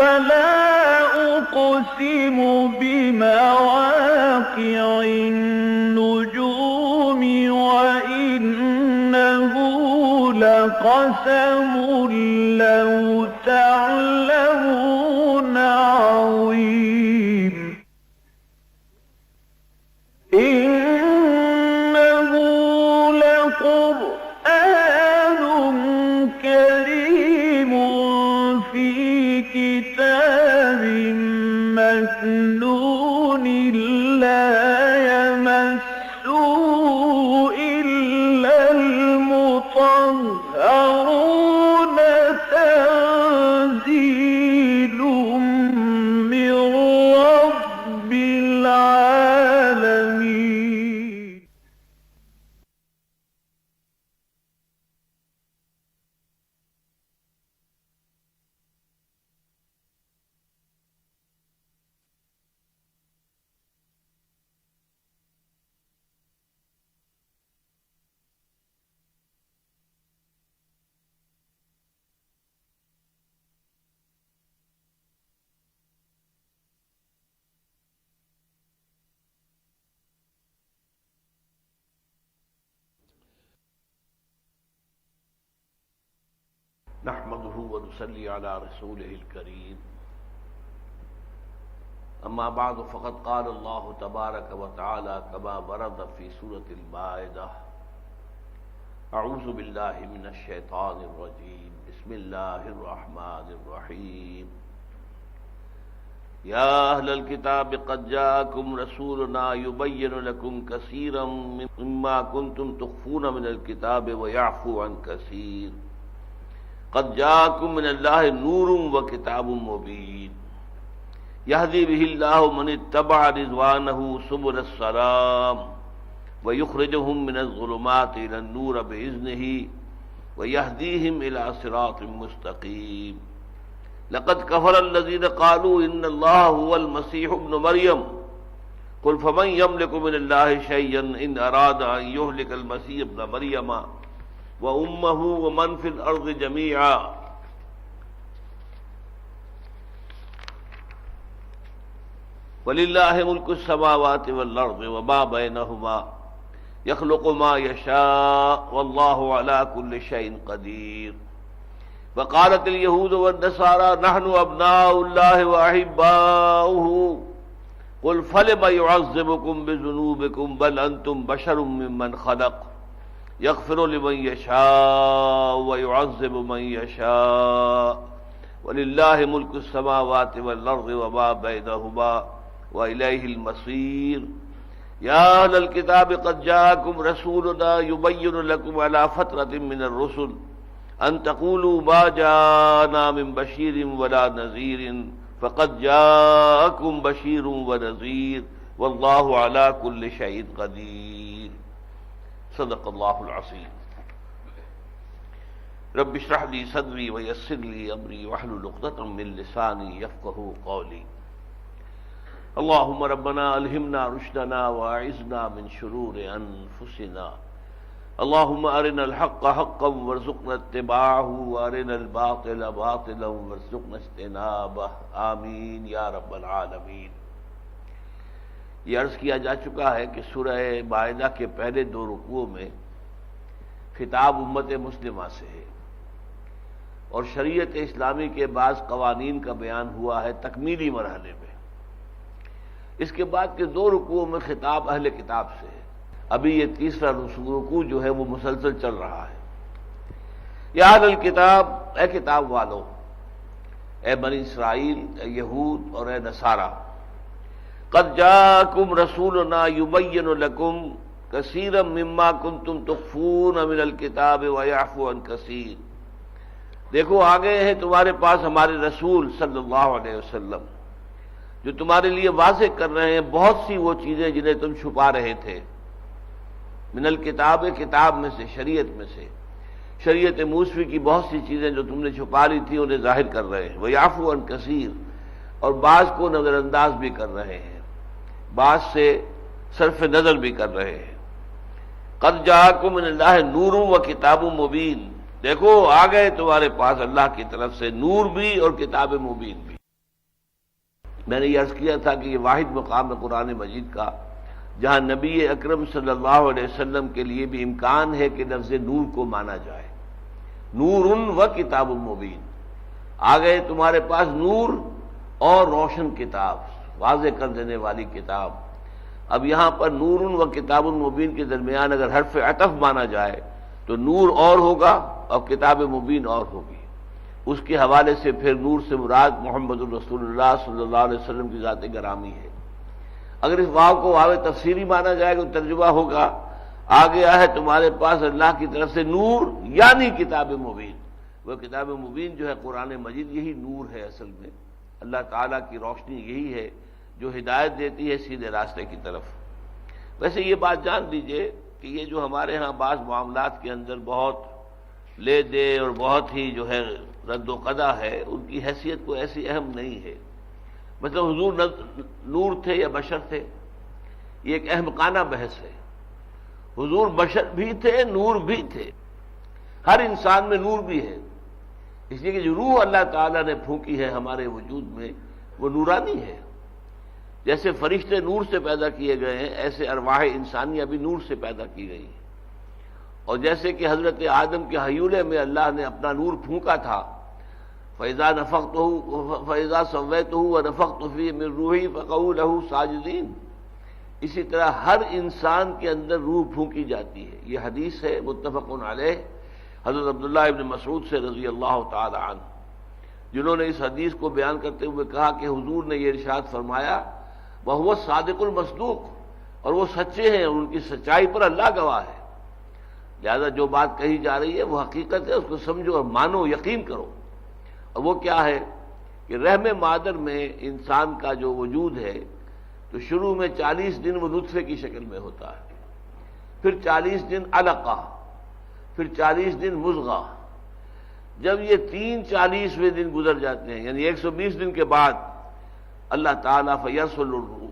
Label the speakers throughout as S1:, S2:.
S1: فلا أقسم بمواقع النجوم وإنه لقسم لو تعلمون عظيم إنه لقرآن كريم في كتاب مكنون لا يمسه إلا المطهرون تنزيل من رب العالمين.
S2: نحمده ونصلي على رسوله الكريم اما بعد فقد قال الله تبارك وتعالى كما ورد في سورة المائدة اعوذ بالله من الشيطان الرجيم بسم الله الرحمن الرحيم يا اهل الكتاب قد جاءكم رسولنا يبين لكم كثيرا مما كنتم تخفون من الكتاب ويعفو عن كثير قد جاءكم من الله نور وكتاب مبين يهدي به الله من اتبع رضوانه سبل السلام ويخرجهم من الظلمات إلى النور بإذنه ويهديهم إلى صراط مستقيم لقد كفر الذين قالوا إن الله هو المسيح ابن مريم قل فمن يملك من الله شيئا إن أراد أن يهلك المسيح ابن مريم وأمه ومن في الأرض جميعا ولله ملك السماوات والأرض وما بينهما يخلق ما يشاء والله على كل شيء قدير وقالت اليهود والنصارى نحن أبناء الله وأحباؤه قل فلم يعذبكم بذنوبكم بل أنتم بشر ممن خلق يغفر لمن يشاء ويعذب من يشاء ولله ملك السماوات والأرض وما بينهما وإليه المصير يا أهل الكتاب قد جاءكم رسولنا يبين لكم على فترة من الرسل أن تقولوا ما جاءنا من بشير ولا نذير فقد جاءكم بشير ونذير والله على كل شيء قدير صدق الله العظيم رب اشرح لي صدري ويسر لي امري واحلل عقدة من لساني يفقهوا قولي اللهم ربنا الهمنا رشدنا واعذنا من شرور انفسنا اللهم ارنا الحق حقا وارزقنا اتباعه وارنا الباطل باطلا وارزقنا اجتنابه آمین یا رب العالمین۔ یہ عرض کیا جا چکا ہے کہ سورہ مائدہ کے پہلے دو رکوعوں میں خطاب امت مسلمہ سے ہے اور شریعت اسلامی کے بعض قوانین کا بیان ہوا ہے تکمیلی مرحلے میں۔ اس کے بعد کے دو رکوعوں میں خطاب اہل کتاب سے ہے۔ ابھی یہ تیسرا رکوع جو ہے وہ مسلسل چل رہا ہے۔ یا اہل الکتاب، اے کتاب والو، اے بنی اسرائیل، اے یہود اور اے نصارہ، قد جاءکم رسولنا یبین لکم کثیرا مما کنتم تخفون من الکتاب ویعفو عن کثیر۔ دیکھو آ گئے ہیں تمہارے پاس ہمارے رسول صلی اللہ علیہ وسلم جو تمہارے لیے واضح کر رہے ہیں بہت سی وہ چیزیں جنہیں تم چھپا رہے تھے۔ من الکتاب، کتاب میں سے، شریعت میں سے، شریعت موسوی کی بہت سی چیزیں جو تم نے چھپا لی تھی انہیں ظاہر کر رہے ہیں۔ ویعفو عن کثیر، اور بعض کو نظر انداز بھی کر رہے ہیں، بعض سے صرف نظر بھی کر رہے ہیں۔ قد جاءکم من اللہ نور و کتاب مبین، دیکھو آ گئے تمہارے پاس اللہ کی طرف سے نور بھی اور کتاب مبین بھی۔ میں نے یہ عرض کیا تھا کہ یہ واحد مقام ہے قرآن مجید کا جہاں نبی اکرم صلی اللہ علیہ وسلم کے لیے بھی امکان ہے کہ لفظ نور کو مانا جائے. نور و کتاب مبین، آ گئے تمہارے پاس نور اور روشن کتاب، واضح کر دینے والی کتاب. اب یہاں پر نور و کتاب مبین کے درمیان اگر حرف عطف مانا جائے تو نور اور ہوگا اور کتاب مبین اور ہوگی. اس کے حوالے سے پھر نور سے مراد محمد الرسول اللہ صلی اللہ علیہ وسلم کی ذات گرامی ہے. اگر اس واو کو واو تفسیری مانا جائے تو ترجمہ ہوگا آ گیا ہے تمہارے پاس اللہ کی طرف سے نور یعنی کتاب مبین. وہ کتاب مبین جو ہے قرآن مجید یہی نور ہے. اصل میں اللہ تعالیٰ کی روشنی یہی ہے جو ہدایت دیتی ہے سیدھے راستے کی طرف. ویسے یہ بات جان لیجئے کہ یہ جو ہمارے ہاں بعض معاملات کے اندر بہت لے دے اور بہت ہی جو ہے رد و قضا ہے، ان کی حیثیت کو ایسی اہم نہیں ہے. مطلب حضور نور تھے یا بشر تھے، یہ ایک احمقانہ بحث ہے. حضور بشر بھی تھے، نور بھی تھے. ہر انسان میں نور بھی ہے، اس لیے کہ جو روح اللہ تعالیٰ نے پھونکی ہے ہمارے وجود میں وہ نورانی ہے. جیسے فرشتے نور سے پیدا کیے گئے ہیں ایسے ارواح انسانیہ بھی نور سے پیدا کی گئی ہیں. اور جیسے کہ حضرت آدم کے حیولے میں اللہ نے اپنا نور پھونکا تھا، فَإِذَا سَوَّيْتُهُ وَنَفَخْتُ فِيهِ مِن رُوحِي فَقَعُوا لَهُ سَاجِدِينَ. اسی طرح ہر انسان کے اندر روح پھونکی جاتی ہے. یہ حدیث ہے متفق علیہ حضرت عبداللہ ابن مسعود سے رضی اللہ تعالی عنہ، جنہوں نے اس حدیث کو بیان کرتے ہوئے کہا کہ حضور نے یہ ارشاد فرمایا وَهُوَ الصَّادِقُ الْمَصْدُوقُ، اور وہ سچے ہیں اور ان کی سچائی پر اللہ گواہ ہے. لہذا جو بات کہی جا رہی ہے وہ حقیقت ہے، اس کو سمجھو اور مانو، یقین کرو. اور وہ کیا ہے کہ رحم مادر میں انسان کا جو وجود ہے تو شروع میں 40 دن وہ نطفے کی شکل میں ہوتا ہے، پھر 40 دن علقہ، پھر 40 دن مضغہ. جب یہ 40ویں دن گزر جاتے ہیں یعنی 120 دن کے بعد اللہ تعالیٰ فیرسل الروح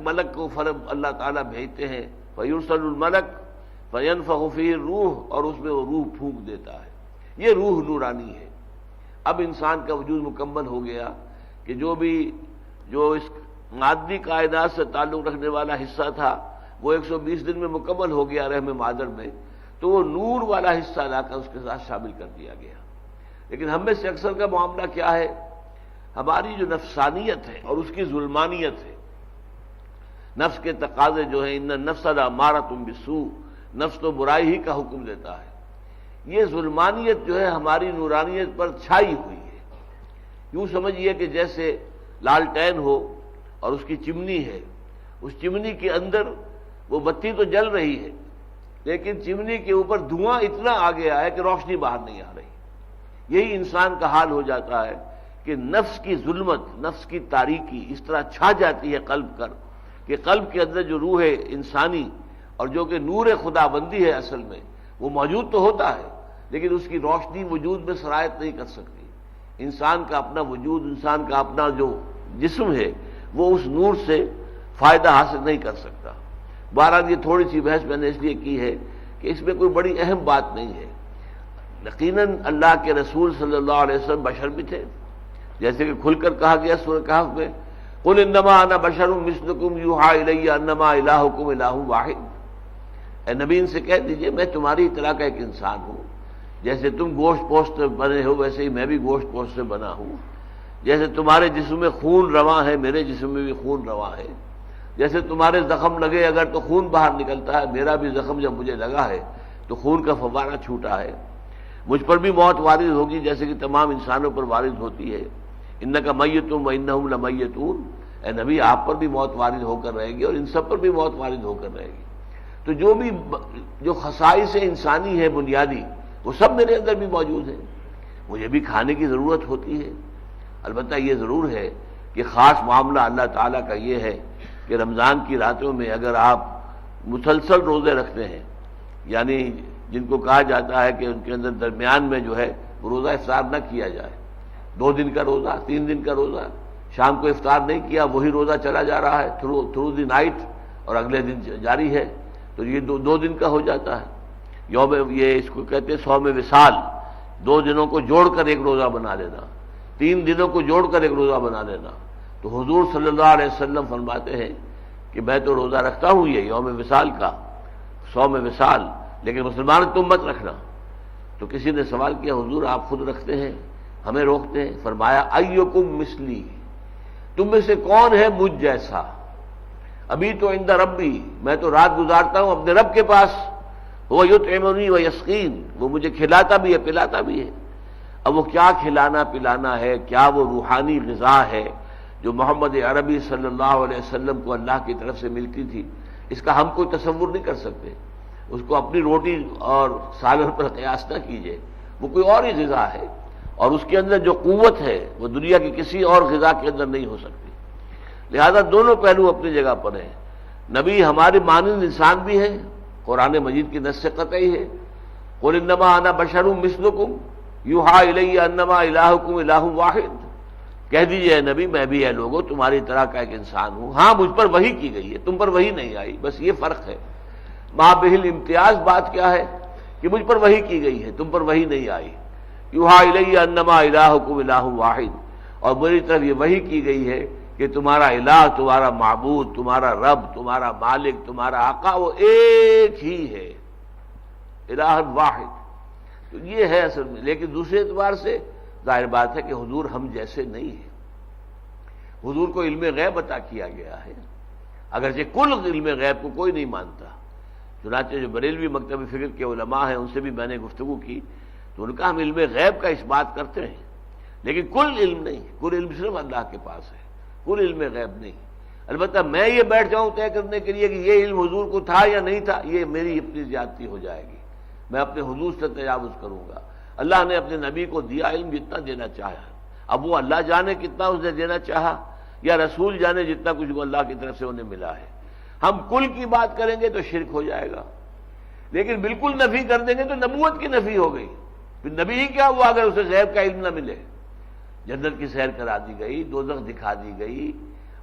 S2: ملک کو فرب اللہ تعالیٰ بھیجتے ہیں، فیرسل الملک فینفخ فیہ الروح، اور اس میں وہ روح پھونک دیتا ہے. یہ روح نورانی ہے. اب انسان کا وجود مکمل ہو گیا کہ جو اس مادی کائنات سے تعلق رکھنے والا حصہ تھا وہ 120 دن میں مکمل ہو گیا رحم مادر میں، تو وہ نور والا حصہ لا کر اس کے ساتھ شامل کر دیا گیا. لیکن ہم میں سے اکثر کا معاملہ کیا ہے، ہماری جو نفسانیت ہے اور اس کی ظلمانیت ہے، نفس کے تقاضے جو ہیں، ان النفس لامارۃ بالسوء، نفس تو برائی ہی کا حکم دیتا ہے. یہ ظلمانیت جو ہے ہماری نورانیت پر چھائی ہوئی ہے. یوں سمجھیے کہ جیسے لالٹین ہو اور اس کی چمنی ہے، اس چمنی کے اندر وہ بتی تو جل رہی ہے لیکن چمنی کے اوپر دھواں اتنا آ گیا ہے کہ روشنی باہر نہیں آ رہی. یہی انسان کا حال ہو جاتا ہے کہ نفس کی ظلمت، نفس کی تاریکی اس طرح چھا جاتی ہے قلب پر کہ قلب کے اندر جو روح انسانی اور جو کہ نور خدا بندی ہے اصل میں وہ موجود تو ہوتا ہے لیکن اس کی روشنی وجود میں سرایت نہیں کر سکتی. انسان کا اپنا وجود، انسان کا اپنا جو جسم ہے وہ اس نور سے فائدہ حاصل نہیں کر سکتا. بہرحال یہ تھوڑی سی بحث میں نے اس لیے کی ہے کہ اس میں کوئی بڑی اہم بات نہیں ہے. یقیناً اللہ کے رسول صلی اللہ علیہ وسلم بشر بھی تھے، جیسے کہ کھل کر کہا گیا سورہ کہف میں قل انما انا بشر مثلکم یوحی الی انما الہکم الہ واحد. اے نبی ان سے کہہ دیجئے میں تمہاری طرح کا ایک انسان ہوں، جیسے تم گوشت پوشت سے بنے ہو ویسے ہی میں بھی گوشت پوشت سے بنا ہوں. جیسے تمہارے جسم میں خون رواں ہے میرے جسم میں بھی خون رواں ہے. جیسے تمہارے زخم لگے اگر تو خون باہر نکلتا ہے، میرا بھی زخم جب مجھے لگا ہے تو خون کا فوارہ چھوٹا ہے. مجھ پر بھی موت وارد ہوگی جیسے کہ تمام انسانوں پر وارد ہوتی ہے. انک میت وانہم لمیتون. اے نبی آپ پر بھی موت وارد ہو کر رہے گی اور ان سب پر بھی موت وارد ہو کر رہے گی. تو جو خصائص انسانی ہے بنیادی وہ سب میرے اندر بھی موجود ہیں. مجھے بھی کھانے کی ضرورت ہوتی ہے. البتہ یہ ضرور ہے کہ خاص معاملہ اللہ تعالیٰ کا یہ ہے کہ رمضان کی راتوں میں اگر آپ مسلسل روزے رکھتے ہیں، یعنی جن کو کہا جاتا ہے کہ ان کے اندر درمیان میں جو ہے وہ روزہ افطار نہ کیا جائے، 2 دن کا روزہ، 3 دن کا روزہ، شام کو افطار نہیں کیا وہی روزہ چلا جا رہا ہے تھرو دی نائٹ اور اگلے دن جاری ہے، تو یہ 2 دن کا ہو جاتا ہے. یہ اس کو کہتے ہیں صوم وصال، 2 دنوں کو جوڑ کر ایک روزہ بنا لینا. 3 دنوں کو جوڑ کر ایک روزہ بنا لینا۔ تو حضور صلی اللہ علیہ وسلم فرماتے ہیں کہ میں تو روزہ رکھتا ہوں یہ یوم وصال کا، صوم وصال، لیکن مسلمان تم مت رکھنا۔ تو کسی نے سوال کیا حضور آپ خود رکھتے ہیں ہمیں روکتے ہیں؟ فرمایا ایکم مثلی، تم میں سے کون ہے مجھ جیسا؟ ابھی تو عند ربی، میں تو رات گزارتا ہوں اپنے رب کے پاس، وہ یطعمنی و یسقین، وہ مجھے کھلاتا بھی ہے پلاتا بھی ہے۔ اب وہ کیا کھلانا پلانا ہے، کیا وہ روحانی غذا ہے جو محمد عربی صلی اللہ علیہ وسلم کو اللہ کی طرف سے ملتی تھی، اس کا ہم کوئی تصور نہیں کر سکتے۔ اس کو اپنی روٹی اور سالن پر قیاس نہ کیجیے، وہ کوئی اور ہی غذا ہے، اور اس کے اندر جو قوت ہے وہ دنیا کی کسی اور غذا کے اندر نہیں ہو سکتی۔ لہذا دونوں پہلو اپنی جگہ پر ہیں۔ نبی ہمارے مانند انسان بھی ہیں، قرآن مجید کی نص قطعی ہے، قل انما انا بشر مثلکم یوحی الی انما الہکم الہ واحد، کہہ دیجئے اے نبی میں بھی اے لوگوں تمہاری طرح کا ایک انسان ہوں، ہاں مجھ پر وحی کی گئی ہے، تم پر وحی نہیں آئی، بس یہ فرق ہے۔ ما بہل امتیاز بات کیا ہے کہ مجھ پر وحی کی گئی ہے، تم پر وحی نہیں آئی۔ یوحی الی انما الہکم الہ واحد، اور میری طرف یہ وحی کی گئی ہے کہ تمہارا الہ، تمہارا معبود، تمہارا رب، تمہارا مالک، تمہارا آقا وہ ایک ہی ہے، الہ واحد۔ تو یہ ہے اصل میں، لیکن دوسرے اعتبار سے ظاہر بات ہے کہ حضور ہم جیسے نہیں ہیں۔ حضور کو علم غیب عطا کیا گیا ہے، اگرچہ کل علم غیب کو کوئی نہیں مانتا۔ چنانچہ جو بریلوی مکتب فکر کے علماء ہیں ان سے بھی میں نے گفتگو کی تو ان کا ہم علم غیب کا اس بات کرتے ہیں، لیکن کل علم نہیں، کل علم صرف اللہ کے پاس ہے، کل علم غیب نہیں۔ البتہ میں یہ بیٹھ جاؤں طے کرنے کے لیے کہ یہ علم حضور کو تھا یا نہیں تھا، یہ میری اپنی زیادتی ہو جائے گی، میں اپنے حضور سے تجاوز کروں گا۔ اللہ نے اپنے نبی کو دیا علم جتنا دینا چاہا، اب وہ اللہ جانے کتنا اس نے دینا چاہا، یا رسول جانے جتنا کچھ کو اللہ کی طرف سے انہیں ملا ہے۔ ہم کل کی بات کریں گے تو شرک ہو جائے گا، لیکن بالکل نفی کر دیں گے تو نبوت کی نفی ہو گئی۔ پھر نبی ہی کیا ہوا اگر اسے غیب کا علم نہ ملے؟ جنت کی سیر کرا دی گئی، دوزخ دکھا دی گئی،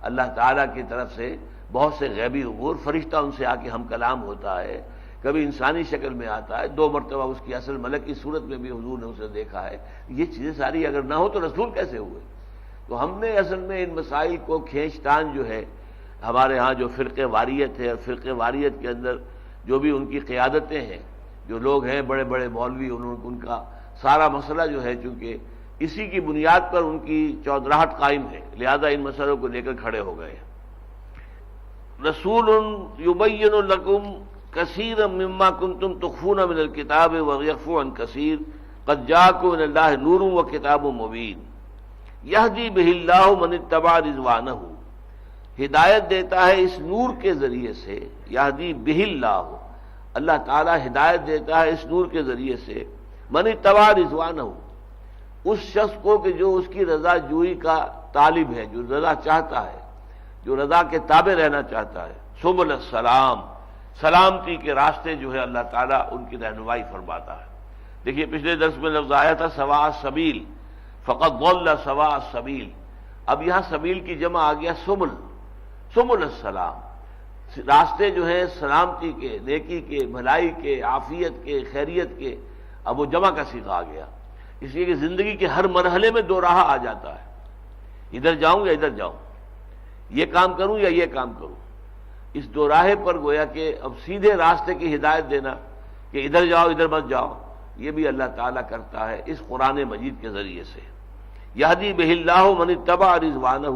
S2: اللہ تعالیٰ کی طرف سے بہت سے غیبی امور، فرشتہ ان سے آ کے ہم کلام ہوتا ہے، کبھی انسانی شکل میں آتا ہے، 2 مرتبہ اس کی اصل ملک کی صورت میں بھی حضور نے اسے دیکھا ہے۔ یہ چیزیں ساری اگر نہ ہو تو رسول کیسے ہوئے؟ تو ہم نے اصل میں ان مسائل کو کھینچ تان جو ہے، ہمارے ہاں جو فرقہ واریت ہے، اور فرقہ واریت کے اندر جو بھی ان کی قیادتیں ہیں، جو لوگ ہیں بڑے بڑے مولوی، ان کا سارا مسئلہ جو ہے چونکہ اسی کی بنیاد پر ان کی چودراہٹ قائم ہے، لہذا ان مسئلوں کو لے کر کھڑے ہو گئے۔ رسول یبین لکم کثیرا مما کنتم تخفون من الکتاب ویعفو عن کثیر قد جاءکم من اللہ نور وکتاب مبین یہدی بہ اللہ من اتبع رضوانہ، ہدایت دیتا ہے اس نور کے ذریعے سے، یہدی بہ اللہ، اللہ تعالیٰ ہدایت دیتا ہے اس نور کے ذریعے سے، من اتبع رضوانہ، اس شخص کو کہ جو اس کی رضا جوئی کا طالب ہے، جو رضا چاہتا ہے، جو رضا کے تابع رہنا چاہتا ہے۔ سبل السلام، سلامتی کے راستے جو ہے اللہ تعالیٰ ان کی رہنمائی فرماتا ہے۔ دیکھیے پچھلے درس میں لفظ آیا تھا سواء السبیل، فقد ضل سواء السبیل، اب یہاں سبیل کی جمع آ گیا سبل، سبل السلام، راستے جو ہیں سلامتی کے، نیکی کے، بھلائی کے، عافیت کے، خیریت کے، اب وہ جمع کا صیغہ آ گیا، اس لیے کہ زندگی کے ہر مرحلے میں 2 راہ آ جاتا ہے، ادھر جاؤں یا ادھر جاؤں، یہ کام کروں یا یہ کام کروں۔ اس 2 راہے پر گویا کہ اب سیدھے راستے کی ہدایت دینا کہ ادھر جاؤ ادھر مت جاؤ، یہ بھی اللہ تعالیٰ کرتا ہے اس قرآن مجید کے ذریعے سے۔ یہدی بہ اللہ من اتبع رضوانہ،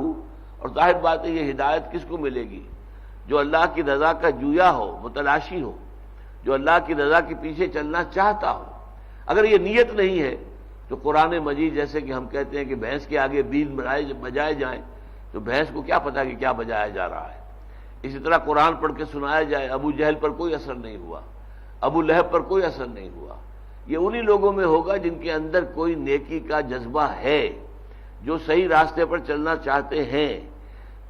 S2: اور ظاہر بات ہے یہ ہدایت کس کو ملے گی؟ جو اللہ کی رضا کا جویا ہو، متلاشی ہو، جو اللہ کی رضا کے پیچھے چلنا چاہتا ہو۔ اگر یہ نیت نہیں ہے تو قرآن مجید جیسے کہ ہم کہتے ہیں کہ بھینس کے آگے بیج بجائے جائیں تو بھینس کو کیا پتا کہ کیا بجایا جا رہا ہے۔ اسی طرح قرآن پڑھ کے سنایا جائے، ابو جہل پر کوئی اثر نہیں ہوا، ابو لہب پر کوئی اثر نہیں ہوا۔ یہ انہی لوگوں میں ہوگا جن کے اندر کوئی نیکی کا جذبہ ہے، جو صحیح راستے پر چلنا چاہتے ہیں،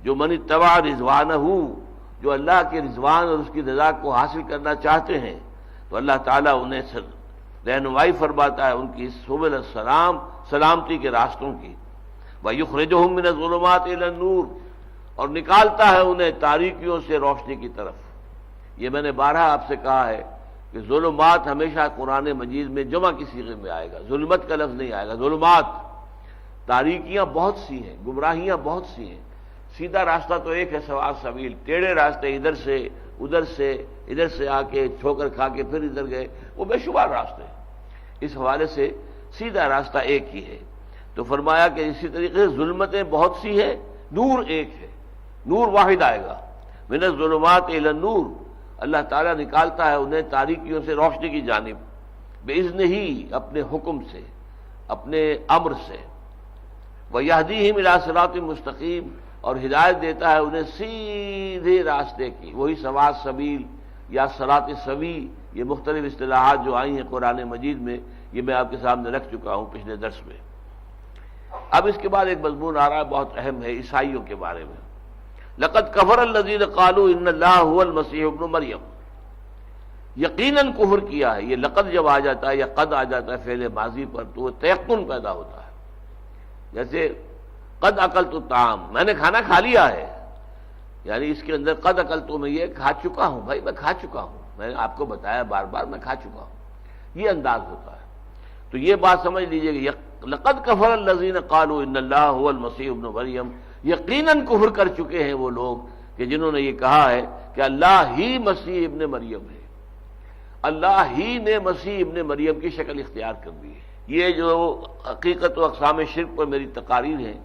S2: جو من اتبع رضوانہ، جو اللہ کے رضوان اور اس کی رضا کو حاصل کرنا چاہتے ہیں، تو اللہ تعالیٰ انہیں رہنمائی فرماتا ہے ان کی سبل السلام، سلامتی کے راستوں کی۔ وَيُخْرِجُهُم مِّنَ الظُّلُمَاتِ إِلَى النُّورِ، اور نکالتا ہے انہیں تاریکیوں سے روشنی کی طرف۔ یہ میں نے بارہا آپ سے کہا ہے کہ ظلمات ہمیشہ قرآن مجید میں جمع کی صیغے میں آئے گا، ظلمت کا لفظ نہیں آئے گا، ظلمات۔ تاریکیاں بہت سی ہیں، گمراہیاں بہت سی ہیں، سیدھا راستہ تو ایک ہے سوا سبیل، ٹیڑھے راستے ادھر سے ادھر سے آ کے ٹھوکر کھا کے پھر ادھر گئے، وہ بے شمار راستے ہیں۔ اس حوالے سے سیدھا راستہ ایک ہی ہے۔ تو فرمایا کہ اسی طریقے سے ظلمتیں بہت سی ہیں، نور ایک ہے، نور واحد آئے گا۔ من الظلمات الی النور، اللہ تعالیٰ نکالتا ہے انہیں تاریکیوں سے روشنی کی جانب، باذن ہی، اپنے حکم سے، اپنے امر سے۔ وَيَهْدِيهِمْ إِلَىٰ صِرَاطٍ مُّسْتَقِيمٍ، اور ہدایت دیتا ہے انہیں سیدھے راستے کی، وہی سوا سبیل یا صراط سوی، یہ مختلف اصطلاحات جو آئی ہیں قرآن مجید میں، یہ میں آپ کے سامنے رکھ چکا ہوں پچھلے درس میں۔ اب اس کے بعد ایک مضمون آ رہا ہے بہت اہم ہے، عیسائیوں کے بارے میں۔ لقد کفر الذین قالوا ان اللہ هو المسیح ابن مریم، یقیناً کفر کیا ہے۔ یہ لقد جب آ جاتا ہے یا قد آ جاتا ہے فعل ماضی پر تو وہ تیقن پیدا ہوتا ہے، جیسے قد اکلت الطعام، میں نے کھانا کھا لیا ہے، یعنی اس کے اندر قد اکلت میں یہ کھا چکا ہوں، بھائی میں کھا چکا ہوں، میں نے آپ کو بتایا بار بار میں کھا چکا ہوں، یہ انداز ہوتا ہے۔ تو یہ بات سمجھ لیجئے کہ لقد کفر الذین قالوا ان اللہ هو المسیح ابن مریم، یقیناً کفر کر چکے ہیں وہ لوگ کہ جنہوں نے یہ کہا ہے کہ اللہ ہی مسیح ابن مریم ہے، اللہ ہی نے مسیح ابن مریم کی شکل اختیار کر دی ہے۔ یہ جو حقیقت و اقسام شرک پر میری تقاریر ہیں،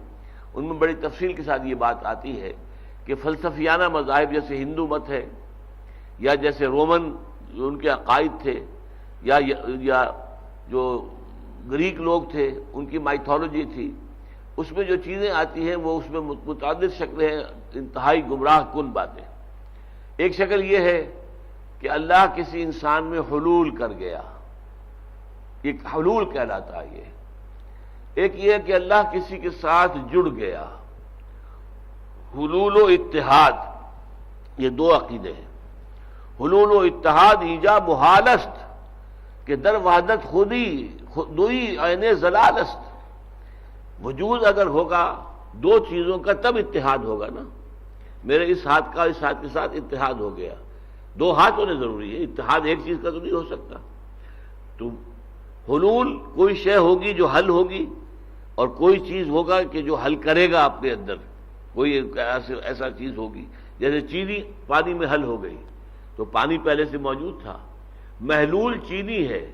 S2: ان میں بڑی تفصیل کے ساتھ یہ بات آتی ہے کہ فلسفیانہ مذاہب جیسے ہندو مت ہے، یا جیسے رومن جو ان کے عقائد تھے، یا جو گریک لوگ تھے ان کی مائتھولوجی تھی، اس میں جو چیزیں آتی ہیں وہ اس میں متعدد شکلیں ہیں، انتہائی گمراہ کن باتیں۔ ایک شکل یہ ہے کہ اللہ کسی انسان میں حلول کر گیا، ایک حلول کہلاتا ہے یہ۔ ایک یہ ہے کہ اللہ کسی کے ساتھ جڑ گیا، حلول و اتحاد، یہ دو عقیدے ہیں۔ حلول و اتحاد ایجاب محال است، کہ در وحدت خودی دوئی عین زلال است، وجود اگر ہوگا دو چیزوں کا تب اتحاد ہوگا نا، میرے اس ہاتھ کا اس ہاتھ کے ساتھ اتحاد ہو گیا، دو ہاتھ ہونے ضروری ہے، اتحاد ایک چیز کا تو نہیں ہو سکتا۔ تو حلول کوئی شے ہوگی جو حل ہوگی، اور کوئی چیز ہوگا کہ جو حل کرے گا اپنے اندر، کوئی ایسا چیز ہوگی، جیسے چینی پانی میں حل ہو گئی، تو پانی پہلے سے موجود تھا، محلول چینی ہے،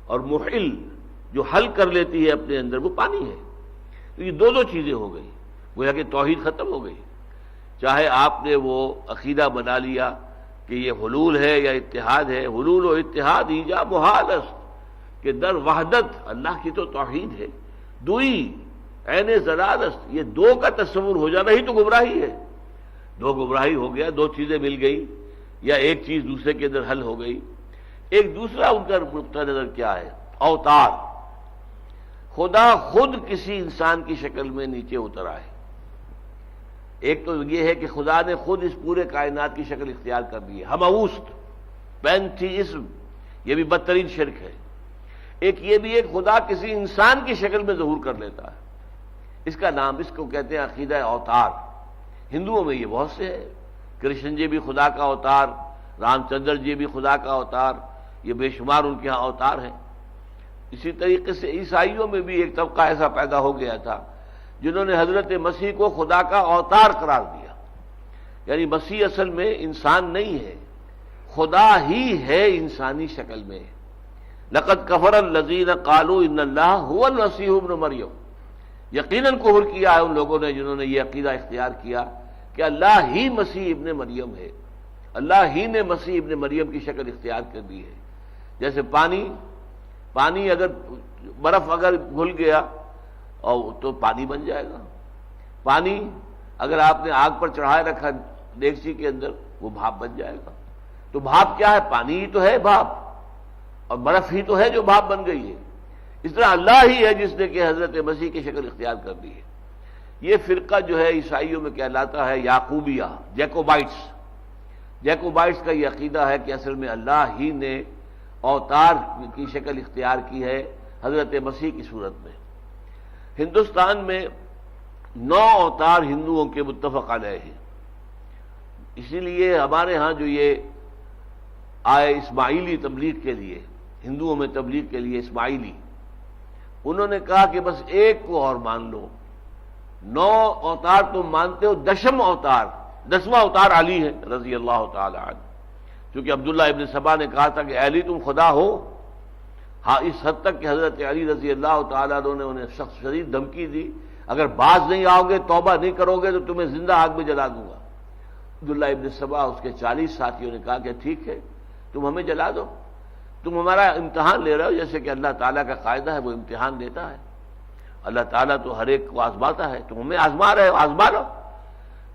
S2: اور محل جو حل کر لیتی ہے اپنے اندر وہ پانی ہے۔ تو یہ دو چیزیں ہو گئی، گویا کہ توحید ختم ہو گئی۔ چاہے آپ نے وہ عقیدہ بنا لیا کہ یہ حلول ہے یا اتحاد ہے، حلول و اتحاد ایجاب محال است، کہ در وحدت اللہ کی تو توحید ہے، دوئی عین زلال است، یہ دو کا تصور ہو جانا ہی تو گمراہی ہے۔ دو گمراہی ہو گیا، دو چیزیں مل گئی، یا ایک چیز دوسرے کے اندر حل ہو گئی۔ ایک دوسرا ان کا نقطہ نظر کیا ہے؟ اوتار، خدا خود کسی انسان کی شکل میں نیچے اتر آئے۔ ایک تو یہ ہے کہ خدا نے خود اس پورے کائنات کی شکل اختیار کر دی ہے، ہموست پینتھیزم، یہ بھی بدترین شرک ہے۔ ایک یہ بھی ہے کہ خدا کسی انسان کی شکل میں ظہور کر لیتا ہے، اس کا نام، اس کو کہتے ہیں عقیدہ اوتار۔ ہندوؤں میں یہ بہت سے ہے، کرشن جی بھی خدا کا اوتار، رام چندر جی بھی خدا کا اوتار، یہ بے شمار ان کے ہاں اوتار ہیں۔ اسی طریقے سے عیسائیوں میں بھی ایک طبقہ ایسا پیدا ہو گیا تھا جنہوں نے حضرت مسیح کو خدا کا اوتار قرار دیا، یعنی مسیح اصل میں انسان نہیں ہے، خدا ہی ہے انسانی شکل میں۔ لقد کفر الذین قالوا ان اللہ هو المسیح ابن مریم، یقیناً کفر کیا ہے ان لوگوں نے جنہوں نے یہ عقیدہ اختیار کیا کہ اللہ ہی مسیح ابن مریم ہے، اللہ ہی نے مسیح ابن مریم کی شکل اختیار کر دی ہے۔ جیسے پانی اگر برف اگر گھل گیا اور تو پانی بن جائے گا، پانی اگر آپ نے آگ پر چڑھائے رکھا دیگچی کے اندر وہ بھاپ بن جائے گا۔ تو بھاپ کیا ہے؟ پانی ہی تو ہے بھاپ، اور برف ہی تو ہے جو بھاپ بن گئی ہے۔ اس طرح اللہ ہی ہے جس نے کہ حضرت مسیح کی شکل اختیار کر دی ہے۔ یہ فرقہ جو ہے عیسائیوں میں کہلاتا ہے یعقوبیہ، جیکوبائٹس کا یہ عقیدہ ہے کہ اصل میں اللہ ہی نے اوتار کی شکل اختیار کی ہے حضرت مسیح کی صورت میں۔ ہندوستان میں 9 اوتار ہندوؤں کے متفق علیہ ہیں، اسی لیے ہمارے ہاں جو یہ آئے اسماعیلی تبلیغ کے لیے، ہندوؤں میں تبلیغ کے لیے اسماعیلی، انہوں نے کہا کہ بس ایک کو اور مان لو، 9 اوتار تم مانتے ہو، 10واں اوتار، 10واں اوتار علی ہے رضی اللہ تعالی عنہ، کیونکہ عبداللہ ابن سبا نے کہا تھا کہ اے علی تم خدا ہو، ہاں اس حد تک کہ حضرت علی رضی اللہ تعالیٰ عنہ نے انہیں سخت شدید دھمکی دی، اگر باز نہیں آؤ گے، توبہ نہیں کرو گے تو تمہیں زندہ آگ میں جلا دوں گا۔ عبداللہ ابن سبا اس کے 40 ساتھیوں نے کہا کہ ٹھیک ہے تم ہمیں جلا دو، تم ہمارا امتحان لے رہے ہو، جیسے کہ اللہ تعالیٰ کا قاعدہ ہے وہ امتحان دیتا ہے، اللہ تعالیٰ تو ہر ایک کو آزماتا ہے، تم ہمیں آزما رہے ہو، آزما لو۔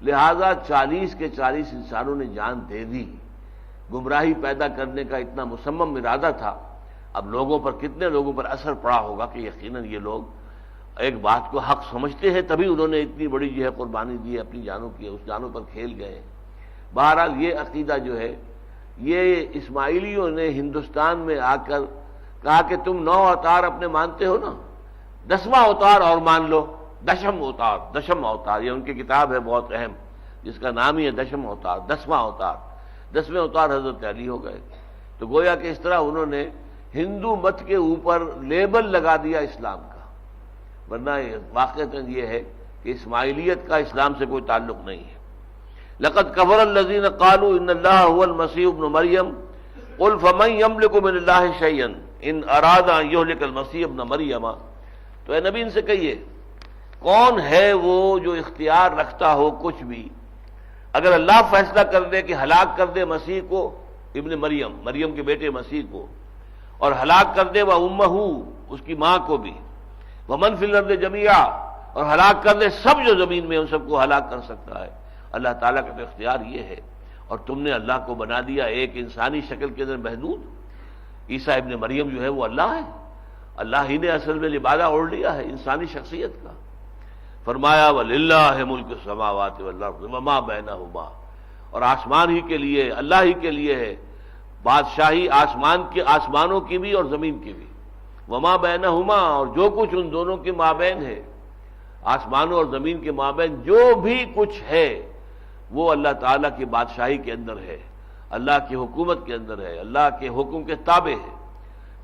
S2: لہذا 40 کے 40 انسانوں نے جان دے دی، گمراہی پیدا کرنے کا اتنا مصمم ارادہ تھا۔ اب لوگوں پر کتنے لوگوں پر اثر پڑا ہوگا کہ یقیناً یہ لوگ ایک بات کو حق سمجھتے ہیں، تبھی انہوں نے اتنی بڑی جو ہے قربانی دی، اپنی جانوں کی، اس جانوں پر کھیل گئے۔ بہرحال یہ عقیدہ جو ہے، یہ اسماعیلیوں نے ہندوستان میں آ کر کہا کہ تم 9 اوتار اپنے مانتے ہو نا، 10واں اوتار اور مان لو، دشم اوتار، یہ ان کی کتاب ہے بہت اہم جس کا نام ہی ہے دشم اوتار، 10واں اوتار، 10ویں اوتار حضرت علی ہو گئے۔ تو گویا کہ اس طرح انہوں نے ہندو مت کے اوپر لیبل لگا دیا اسلام کا، ورنہ واقعتاً یہ ہے کہ اسماعیلیت کا اسلام سے کوئی تعلق نہیں ہے۔ لقد کفر الذین قالوا ان اللہ هو المسیح ابن مریم قل فمن یملک من اللہ شیئا ان اراد ان یہلک المسیح ابن مریم، تو اے نبی ان سے کہیے کون ہے وہ جو اختیار رکھتا ہو کچھ بھی، اگر اللہ فیصلہ کر دے کہ ہلاک کر دے مسیح کو، ابن مریم کے بیٹے مسیح کو، اور ہلاک کر دے وامہ، اس کی ماں کو بھی، ومن فی الارض جمیعا، اور ہلاک کر دے سب جو زمین میں ان سب کو ہلاک کر سکتا ہے، اللہ تعالیٰ کا تو اختیار یہ ہے۔ اور تم نے اللہ کو بنا دیا ایک انسانی شکل کے اندر محدود، عیسیٰ ابن مریم جو ہے وہ اللہ ہے، اللہ ہی نے اصل میں لبادہ اوڑھ لیا ہے انسانی شخصیت کا۔ فرمایا وَلِلَّهِ مُلْكُ السَّمَاوَاتِ وَالْأَرْضِ وَمَا بَيْنَهُمَا، اور آسمان ہی کے لیے، اللہ ہی کے لیے ہے بادشاہی، آسمانوں کی بھی اور زمین کی بھی، وما بینہما، اور جو کچھ ان دونوں کے مابین ہے، آسمانوں اور زمین کے مابین جو بھی کچھ ہے وہ اللہ تعالیٰ کی بادشاہی کے اندر ہے، اللہ کی حکومت کے اندر ہے، اللہ کے حکم کے تابع ہے۔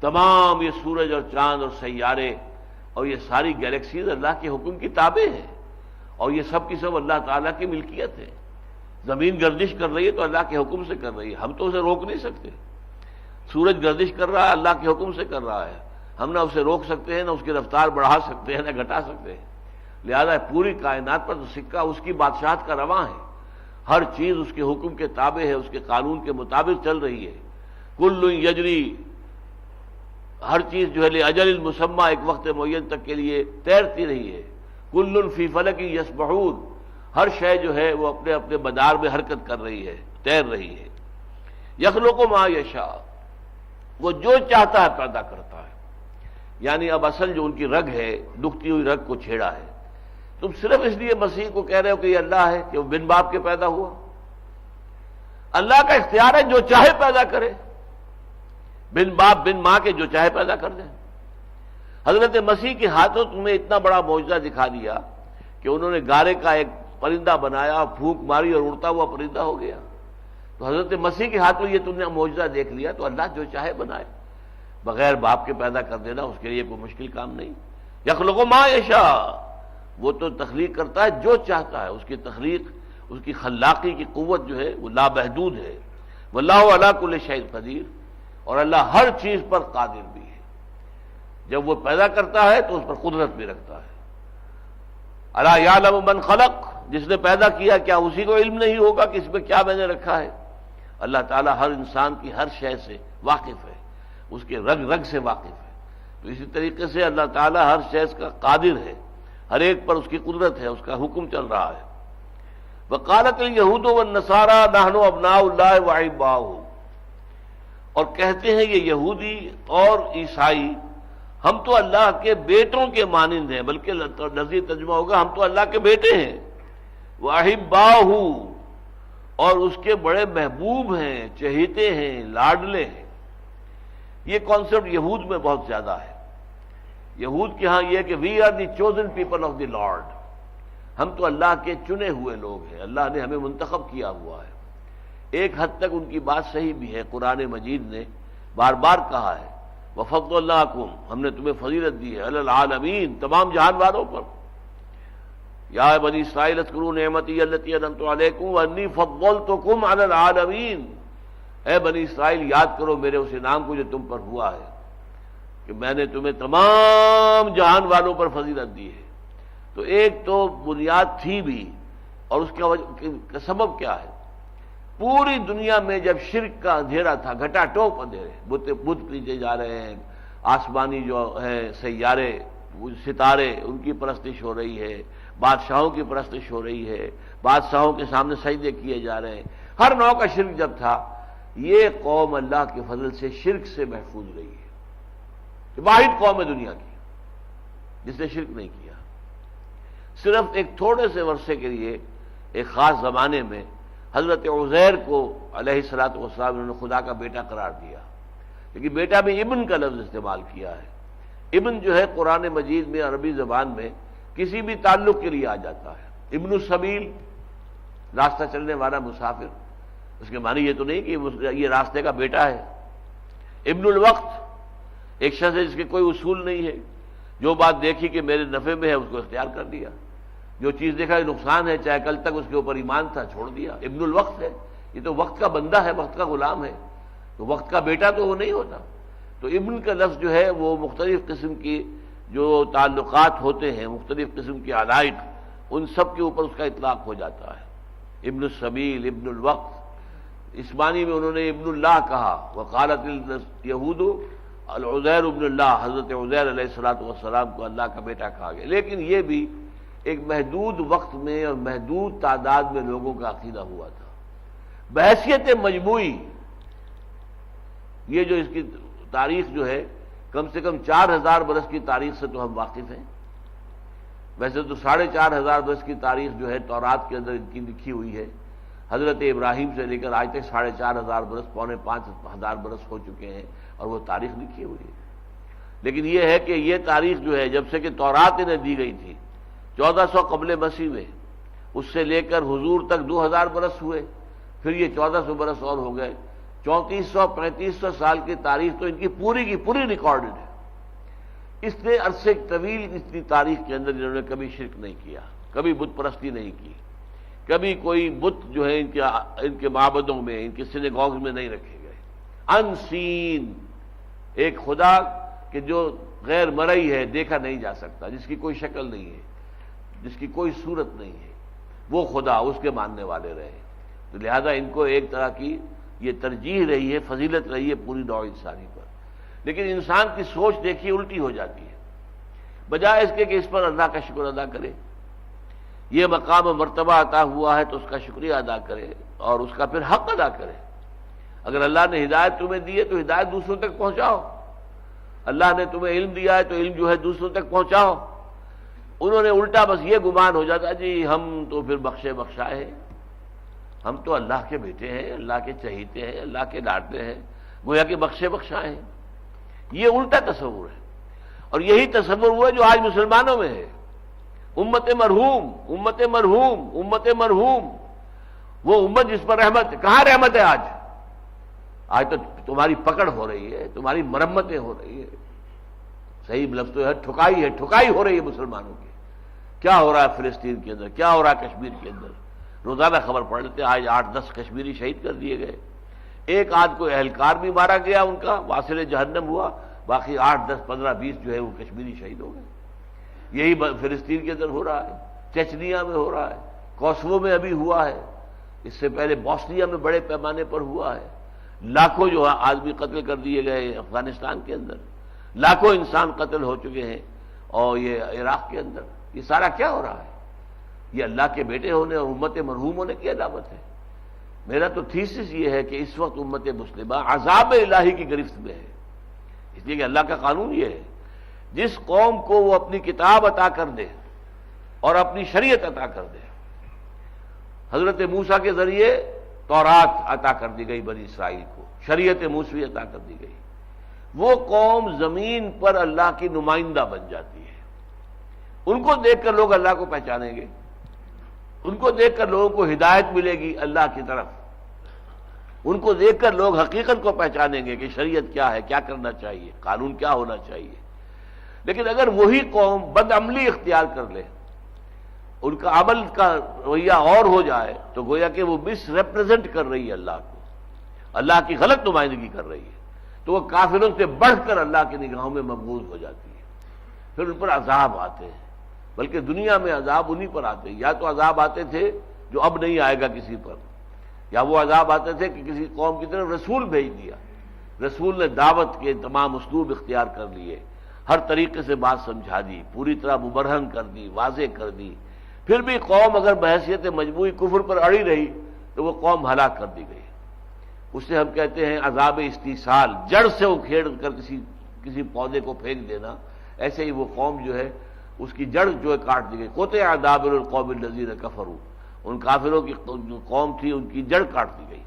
S2: تمام یہ سورج اور چاند اور سیارے اور یہ ساری گیلیکسیز اللہ کے حکم کی تابع ہے، اور یہ سب کی سب اللہ تعالیٰ کی ملکیت ہے۔ زمین گردش کر رہی ہے تو اللہ کے حکم سے کر رہی ہے، ہم تو اسے روک نہیں سکتے۔ سورج گردش کر رہا ہے اللہ کے حکم سے کر رہا ہے، ہم نہ اسے روک سکتے ہیں، نہ اس کی رفتار بڑھا سکتے ہیں، نہ گھٹا سکتے ہیں۔ لہذا پوری کائنات پر تو سکہ اس کی بادشاہت کا رواں ہے، ہر چیز اس کے حکم کے تابع ہے، اس کے قانون کے مطابق چل رہی ہے۔ کل یجری، ہر چیز جو ہے لاجل مسمى، ایک وقت معین تک کے لیے تیرتی رہی ہے۔ کل فی فلک یسبحون، ہر شے جو ہے وہ اپنے اپنے مدار میں حرکت کر رہی ہے، تیر رہی ہے۔ یخلق ما یشاء، وہ جو چاہتا ہے پیدا کرتا ہے۔ یعنی اب اصل جو ان کی رگ ہے، دکھتی ہوئی رگ کو چھیڑا ہے۔ تم صرف اس لیے مسیح کو کہہ رہے ہو کہ یہ اللہ ہے کہ وہ بن باپ کے پیدا ہوا؟ اللہ کا اختیار ہے جو چاہے پیدا کرے، بن باپ بن ماں کے جو چاہے پیدا کر دیں۔ حضرت مسیح کے ہاتھوں تمہیں اتنا بڑا معجزہ دکھا دیا کہ انہوں نے گارے کا ایک پرندہ بنایا، پھونک ماری اور اڑتا ہوا پرندہ ہو گیا۔ تو حضرت مسیح کے ہاتھوں یہ تم نے معجزہ دیکھ لیا، تو اللہ جو چاہے بنائے، بغیر باپ کے پیدا کر دینا اس کے لیے کوئی مشکل کام نہیں۔ یخلق ما یشاء، وہ تو تخلیق کرتا ہے جو چاہتا ہے، اس کی تخلیق، اس کی خلاقی کی قوت جو ہے وہ لامحدود ہے۔ واللہ علی کل شیء قدیر، اور اللہ ہر چیز پر قادر بھی ہے۔ جب وہ پیدا کرتا ہے تو اس پر قدرت بھی رکھتا ہے۔ الا یعلم من خلق، جس نے پیدا کیا کیا اسی کو علم نہیں ہوگا کہ اس میں کیا میں نے رکھا ہے؟ اللہ تعالیٰ ہر انسان کی ہر شے سے واقف ہے، اس کے رگ رگ سے واقف ہے۔ تو اسی طریقے سے اللہ تعالیٰ ہر شے کا قادر ہے، ہر ایک پر اس کی قدرت ہے، اس کا حکم چل رہا ہے۔ وقالت الیہود والنصارى نحن ابناء اللہ واحباؤہ، اور کہتے ہیں یہ یہودی اور عیسائی ہم تو اللہ کے بیٹوں کے مانند ہیں، بلکہ لفظی ترجمہ ہوگا ہم تو اللہ کے بیٹے ہیں۔ واحباؤہ، اور اس کے بڑے محبوب ہیں، چہیتے ہیں، لاڈلے ہیں۔ یہ کانسیپٹ یہود میں بہت زیادہ ہے۔ یہود کے ہاں یہ کہ we are the chosen people of the Lord, ہم تو اللہ کے چنے ہوئے لوگ ہیں، اللہ نے ہمیں منتخب کیا ہوا ہے۔ ایک حد تک ان کی بات صحیح بھی ہے، قرآن مجید نے بار بار کہا ہے وفضلناکم، ہم نے تمہیں فضیلت دی ہے، علی العالمین، تمام جہان والوں پر۔ یا بنی اسرائیل اذکروا نعمتی التی انعمت علیکم وانی فضلتکم علی العالمین، اے بنی اسرائیل یاد کرو میرے اس انعام کو جو تم پر ہوا ہے کہ میں نے تمہیں تمام جہان والوں پر فضیلت دی ہے۔ تو ایک تو بنیاد تھی بھی، اور اس کا سبب کیا ہے؟ پوری دنیا میں جب شرک کا اندھیرا تھا، گھٹا ٹوپ اندھیرے، بت پیچھے جا رہے ہیں، آسمانی جو ہیں سیارے ستارے ان کی پرستش ہو رہی ہے، بادشاہوں کی پرستش ہو رہی ہے، بادشاہوں کے سامنے سجدے کیے جا رہے ہیں، ہر نوع کا شرک جب تھا، یہ قوم اللہ کے فضل سے شرک سے محفوظ رہی ہے۔ واحد قوم ہے دنیا کی جس نے شرک نہیں کیا۔ صرف ایک تھوڑے سے عرصے کے لیے ایک خاص زمانے میں حضرت عزیر کو علیہ الصلوۃ والسلام انہوں نے خدا کا بیٹا قرار دیا، لیکن بیٹا بھی ابن کا لفظ استعمال کیا ہے۔ ابن جو ہے قرآن مجید میں عربی زبان میں کسی بھی تعلق کے لیے آ جاتا ہے۔ ابن السبیل، راستہ چلنے والا مسافر، اس کے معنی یہ تو نہیں کہ یہ راستے کا بیٹا ہے۔ ابن الوقت، ایک شخص ہے جس کے کوئی اصول نہیں ہے، جو بات دیکھی کہ میرے نفع میں ہے اس کو اختیار کر لیا، جو چیز دیکھا کہ نقصان ہے، چاہے کل تک اس کے اوپر ایمان تھا، چھوڑ دیا۔ ابن الوقت ہے، یہ تو وقت کا بندہ ہے، وقت کا غلام ہے، تو وقت کا بیٹا تو وہ نہیں ہوتا۔ تو ابن کا لفظ جو ہے وہ مختلف قسم کی جو تعلقات ہوتے ہیں، مختلف قسم کی علائق، ان سب کے اوپر اس کا اطلاق ہو جاتا ہے۔ ابن السبیل، ابن الوقت، اس معنی میں انہوں نے ابن اللہ کہا۔ وقالت الیہود العزیر ابن اللہ، حضرت عزیر علیہ الصلوۃ والسلام کو اللہ کا بیٹا کہا گیا، لیکن یہ بھی ایک محدود وقت میں اور محدود تعداد میں لوگوں کا عقیدہ ہوا تھا۔ بحیثیت مجموعی یہ جو اس کی تاریخ جو ہے کم سے کم 4000 برس کی تاریخ سے تو ہم واقف ہیں۔ ویسے تو 4500 برس کی تاریخ جو ہے تورات کے اندر ان کی لکھی ہوئی ہے، حضرت ابراہیم سے لے کر آج تک 4500 برس، 4500 برس ہو چکے ہیں، اور وہ تاریخ لکھی ہوئی ہے۔ لیکن یہ ہے کہ یہ تاریخ جو ہے جب سے کہ تورات انہیں دی گئی تھی 1400 قبل مسیح میں، اس سے لے کر حضور تک 2000 برس ہوئے، پھر یہ 1400 برس اور ہو گئے، 3400-3500 سال کی تاریخ تو ان کی پوری ریکارڈڈ ہے۔ اس نے عرصے طویل اتنی تاریخ کے اندر انہوں نے کبھی شرک نہیں کیا، کبھی بت پرستی نہیں کی، کبھی کوئی بت جو ہے ان کے معبدوں میں، ان کے سینیگوگز میں نہیں رکھے گئے۔ ان سین، ایک خدا کہ جو غیر مرئی ہے، دیکھا نہیں جا سکتا، جس کی کوئی شکل نہیں ہے، جس کی کوئی صورت نہیں ہے، وہ خدا، اس کے ماننے والے رہے۔ تو لہذا ان کو ایک طرح کی یہ ترجیح رہی ہے، فضیلت رہی ہے پوری نوع انسانی پر۔ لیکن انسان کی سوچ دیکھیے الٹی ہو جاتی ہے، بجائے اس کے کہ اس پر اللہ کا شکر ادا کرے، یہ مقام و مرتبہ عطا ہوا ہے تو اس کا شکریہ ادا کرے اور اس کا پھر حق ادا کرے۔ اگر اللہ نے ہدایت تمہیں دی ہے تو ہدایت دوسروں تک پہنچاؤ، اللہ نے تمہیں علم دیا ہے تو علم جو ہے دوسروں تک پہنچاؤ۔ انہوں نے الٹا بس یہ گمان ہو جاتا جی ہم تو پھر بخشے بخشائے ہیں، ہم تو اللہ کے بیٹے ہیں، اللہ کے چہیتے ہیں، اللہ کے لاڈلے ہیں، گویا کہ بخشے بخشائے ہیں۔ یہ الٹا تصور ہے، اور یہی تصور ہوا جو آج مسلمانوں میں ہے۔ امت مرحوم، امت مرحوم، امت مرحوم، وہ امت جس پر رحمت ہے، کہاں رحمت ہے آج؟ آج تو تمہاری پکڑ ہو رہی ہے، تمہاری مرمتیں ہو رہی ہے، صحیح لفظ تو ہے، ٹھکائی ہو رہی ہے مسلمانوں کی۔ کیا ہو رہا ہے فلسطین کے اندر، کیا ہو رہا ہے کشمیر کے اندر؟ روزانہ خبر پڑھ لیتے، آج 8-10 کشمیری شہید کر دیے گئے، ایک آدھ کوئی اہلکار بھی مارا گیا، ان کا واصل جہنم ہوا، باقی 8-10-15-20 جو ہے وہ کشمیری شہید ہو گئے۔ یہی فلسطین کے اندر ہو رہا ہے، چچنیا میں ہو رہا ہے، کوسوو میں ابھی ہوا ہے، اس سے پہلے بوسنیا میں بڑے پیمانے پر ہوا ہے، لاکھوں جو آدمی قتل کر دیے گئے افغانستان کے اندر، لاکھوں انسان قتل ہو چکے ہیں، اور یہ عراق کے اندر، یہ سارا کیا ہو رہا ہے؟ یہ اللہ کے بیٹے ہونے اور امت مرحوم ہونے کی علامت ہے۔ میرا تو تھیسس یہ ہے کہ اس وقت امت مسلمہ عذاب الہی کی گرفت میں ہے، اس لیے کہ اللہ کا قانون یہ ہے جس قوم کو وہ اپنی کتاب عطا کر دے اور اپنی شریعت عطا کر دے، حضرت موسیٰ کے ذریعے تورات عطا کر دی گئی بنی اسرائیل کو، شریعت موسوی عطا کر دی گئی، وہ قوم زمین پر اللہ کی نمائندہ بن جاتی ہے۔ ان کو دیکھ کر لوگ اللہ کو پہچانیں گے، ان کو دیکھ کر لوگوں کو ہدایت ملے گی اللہ کی طرف۔ ان کو دیکھ کر لوگ حقیقت کو پہچانیں گے کہ شریعت کیا ہے، کیا کرنا چاہیے، قانون کیا ہونا چاہیے۔ لیکن اگر وہی قوم بد عملی اختیار کر لے، ان کا عمل کا رویہ اور ہو جائے، تو گویا کہ وہ مس ریپرزینٹ کر رہی ہے اللہ کو، اللہ کی غلط نمائندگی کر رہی ہے، تو وہ کافروں سے بڑھ کر اللہ کی نگاہوں میں مقبول ہو جاتی ہے۔ پھر ان پر عذاب آتے ہیں، بلکہ دنیا میں عذاب انہی پر آتے ہیں۔ یا تو عذاب آتے تھے جو اب نہیں آئے گا کسی پر، یا وہ عذاب آتے تھے کہ کسی قوم کی طرف رسول بھیج دیا، رسول نے دعوت کے تمام اسلوب اختیار کر لیے، ہر طریقے سے بات سمجھا دی، پوری طرح مبرہن کر دی، واضح کر دی، پھر بھی قوم اگر بحیثیت مجموعی کفر پر اڑی رہی تو وہ قوم ہلاک کر دی گئی۔ اسے ہم کہتے ہیں عذاب استیصال، جڑ سے اکھیڑ کر کسی پودے کو پھینک دینا، ایسے ہی وہ قوم جو ہے اس کی جڑ جو ہے کاٹ دی گئی۔ قطع دابر القوم الذین کفروا، ان کافروں کی جو قوم تھی ان کی جڑ کاٹ دی گئی،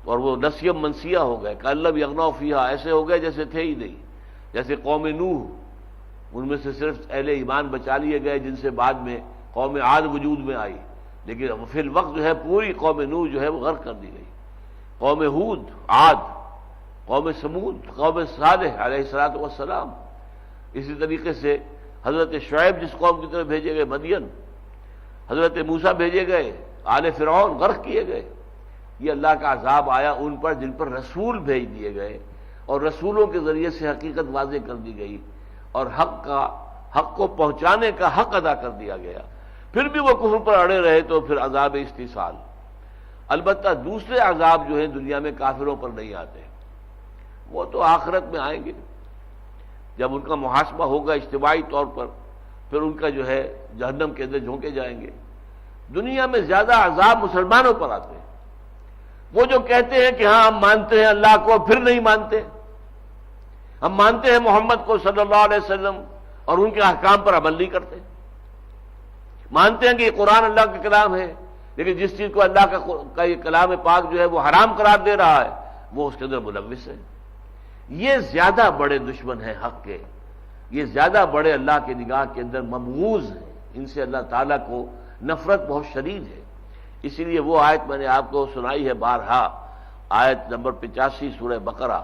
S2: اور وہ نسیم منسیہ ہو گئے، کأن لم یغنوا فیہا، ایسے ہو گئے جیسے تھے ہی نہیں۔ جیسے قوم نوح، ان میں سے صرف اہل ایمان بچا لیے گئے جن سے بعد میں قوم عاد وجود میں آئی، لیکن فی الوقت جو ہے پوری قوم نوح جو ہے وہ غرق کر دی گئی۔ قوم ہود، عاد، قوم سمود، قوم صالح علیہ الصلوۃ والسلام، اسی طریقے سے حضرت شعیب جس قوم کی طرف بھیجے گئے مدین، حضرت موسیٰ بھیجے گئے، آل فرعون غرق کیے گئے۔ یہ اللہ کا عذاب آیا ان پر جن پر رسول بھیج دیے گئے، اور رسولوں کے ذریعے سے حقیقت واضح کر دی گئی، اور حق کو پہنچانے کا حق ادا کر دیا گیا۔ پھر بھی وہ کفر پر اڑے رہے تو پھر عذاب استیصال۔ البتہ دوسرے عذاب جو ہیں دنیا میں کافروں پر نہیں آتے، وہ تو آخرت میں آئیں گے، جب ان کا محاسبہ ہوگا اجتماعی طور پر، پھر ان کا جو ہے جہنم کے اندر جھونکے جائیں گے۔ دنیا میں زیادہ عذاب مسلمانوں پر آتے ہیں، وہ جو کہتے ہیں کہ ہاں ہم مانتے ہیں اللہ کو، پھر نہیں مانتے، ہم مانتے ہیں محمد کو صلی اللہ علیہ وسلم اور ان کے احکام پر عمل نہیں کرتے، مانتے ہیں کہ یہ قرآن اللہ کا کلام ہے، لیکن جس چیز کو اللہ کا یہ کلام پاک جو ہے وہ حرام قرار دے رہا ہے وہ اس کے اندر ملوث ہے۔ یہ زیادہ بڑے دشمن ہیں حق کے، یہ زیادہ بڑے اللہ کی نگاہ کے اندر مبغوض ہیں، ان سے اللہ تعالیٰ کو نفرت بہت شدید ہے۔ اسی لیے وہ آیت میں نے آپ کو سنائی ہے بارہا، آیت نمبر 85 سورہ بقرہ،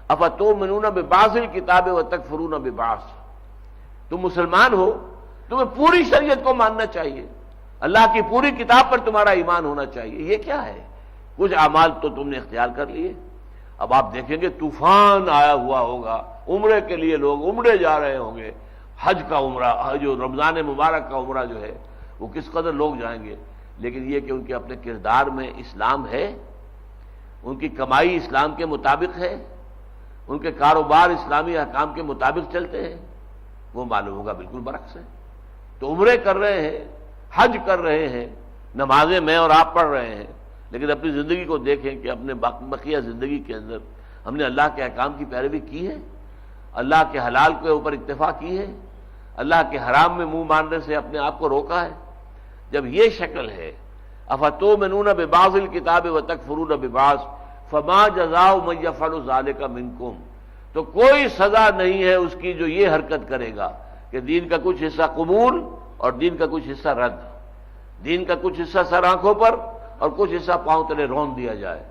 S2: افتؤمنون ببعض الکتاب وتکفرون ببعض، تم مسلمان ہو، تمہیں پوری شریعت کو ماننا چاہیے، اللہ کی پوری کتاب پر تمہارا ایمان ہونا چاہیے، یہ کیا ہے؟ کچھ اعمال تو تم نے اختیار کر لیے، اب آپ دیکھیں گے طوفان آیا ہوا ہوگا، عمرے کے لیے لوگ عمرے جا رہے ہوں گے، حج کا عمرہ، جو رمضان مبارک کا عمرہ جو ہے وہ کس قدر لوگ جائیں گے، لیکن یہ کہ ان کے اپنے کردار میں اسلام ہے، ان کی کمائی اسلام کے مطابق ہے، ان کے کاروبار اسلامی احکام کے مطابق چلتے ہیں، وہ معلوم ہوگا بالکل برعکس ہے۔ تو عمرے کر رہے ہیں، حج کر رہے ہیں، نمازیں میں اور آپ پڑھ رہے ہیں، لیکن اپنی زندگی کو دیکھیں کہ اپنے بقیہ زندگی کے اندر ہم نے اللہ کے احکام کی پیروی کی ہے، اللہ کے حلال کے اوپر اکتفا کی ہے، اللہ کے حرام میں منہ مارنے سے اپنے آپ کو روکا ہے۔ جب یہ شکل ہے، افتؤمنون ببعض الکتاب وتکفرون ببعض فما جزاء من یفعل ذلک منکم، تو کوئی سزا نہیں ہے اس کی جو یہ حرکت کرے گا کہ دین کا کچھ حصہ قبول اور دین کا کچھ حصہ رد، دین کا کچھ حصہ سر آنکھوں پر اور کچھ حصہ پاؤں تلے رون دیا جائے،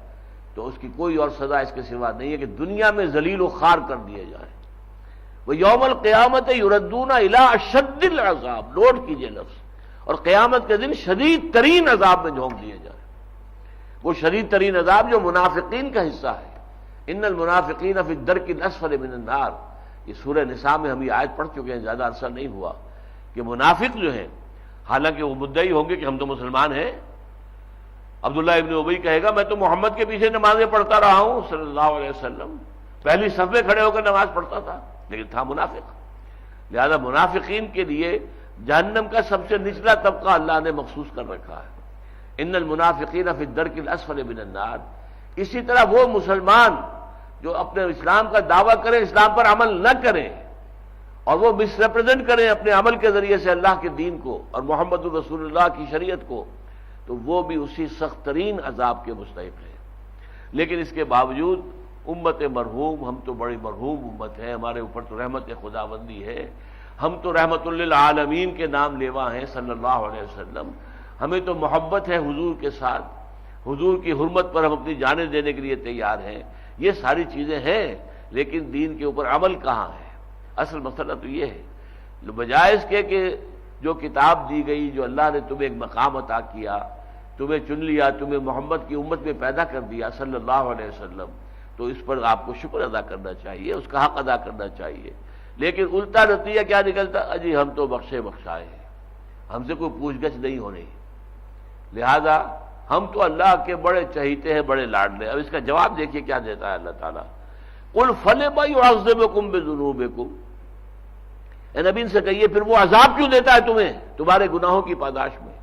S2: تو اس کی کوئی اور سزا اس کے سوا نہیں ہے کہ دنیا میں ذلیل و خوار کر دیے جائیں۔ وہ یوم القیامت یردون الی اشد العذاب، نوٹ کیجئے لفظ، اور قیامت کے دن شدید ترین عذاب میں جھونک دیے جائیں، وہ شدید ترین عذاب جو منافقین کا حصہ ہے۔ ان المنافقین فی الدرک الاسفل من النار، یہ سورہ نساء میں ہم یہ آیت پڑھ چکے ہیں، زیادہ عرصہ نہیں ہوا، کہ منافق جو ہیں حالانکہ وہ مدعی ہوں گے کہ ہم تو مسلمان ہیں، عبداللہ ابن ابی کہے گا میں تو محمد کے پیچھے نمازیں پڑھتا رہا ہوں صلی اللہ علیہ وسلم، پہلی صف میں کھڑے ہو کر نماز پڑھتا تھا، لیکن تھا منافق۔ لہذا منافقین کے لیے جہنم کا سب سے نچلا طبقہ اللہ نے مخصوص کر رکھا ہے، ان المنافقین فی الدرک الاسفل من النار۔ اسی طرح وہ مسلمان جو اپنے اسلام کا دعویٰ کریں، اسلام پر عمل نہ کریں اور وہ مس ریپرزینٹ کریں اپنے عمل کے ذریعے سے اللہ کے دین کو اور محمد الرسول اللہ کی شریعت کو، تو وہ بھی اسی سخت ترین عذاب کے مستحق ہیں۔ لیکن اس کے باوجود امت مرحوم، ہم تو بڑی مرحوم امت ہے، ہمارے اوپر تو رحمت خداوندی ہے، ہم تو رحمت للعالمین کے نام لیوا ہیں صلی اللہ علیہ وسلم، ہمیں تو محبت ہے حضور کے ساتھ، حضور کی حرمت پر ہم اپنی جانیں دینے کے لیے تیار ہیں. یہ ساری چیزیں ہیں، لیکن دین کے اوپر عمل کہاں ہے؟ اصل مسئلہ تو یہ ہے، بجائے اس کے کہ جو کتاب دی گئی، جو اللہ نے تمہیں ایک مقام عطا کیا، تمہیں چن لیا، تمہیں محمد کی امت میں پیدا کر دیا صلی اللہ علیہ وسلم، تو اس پر آپ کو شکر ادا کرنا چاہیے، اس کا حق ادا کرنا چاہیے. لیکن الٹا نتیجہ کیا نکلتا؟ اجی ہم تو بخشے بخشائے ہیں، ہم سے کوئی پوچھ گچھ نہیں ہو رہی، لہذا ہم تو اللہ کے بڑے چہیتے ہیں، بڑے لاڈلے. اب اس کا جواب دیکھیے کیا دیتا ہے اللہ تعالیٰ. قل فلم يعذبكم بذنوبكم، اے نبی ان سے کہیے پھر وہ عذاب کیوں دیتا ہے تمہیں تمہارے گناہوں کی پاداش میں؟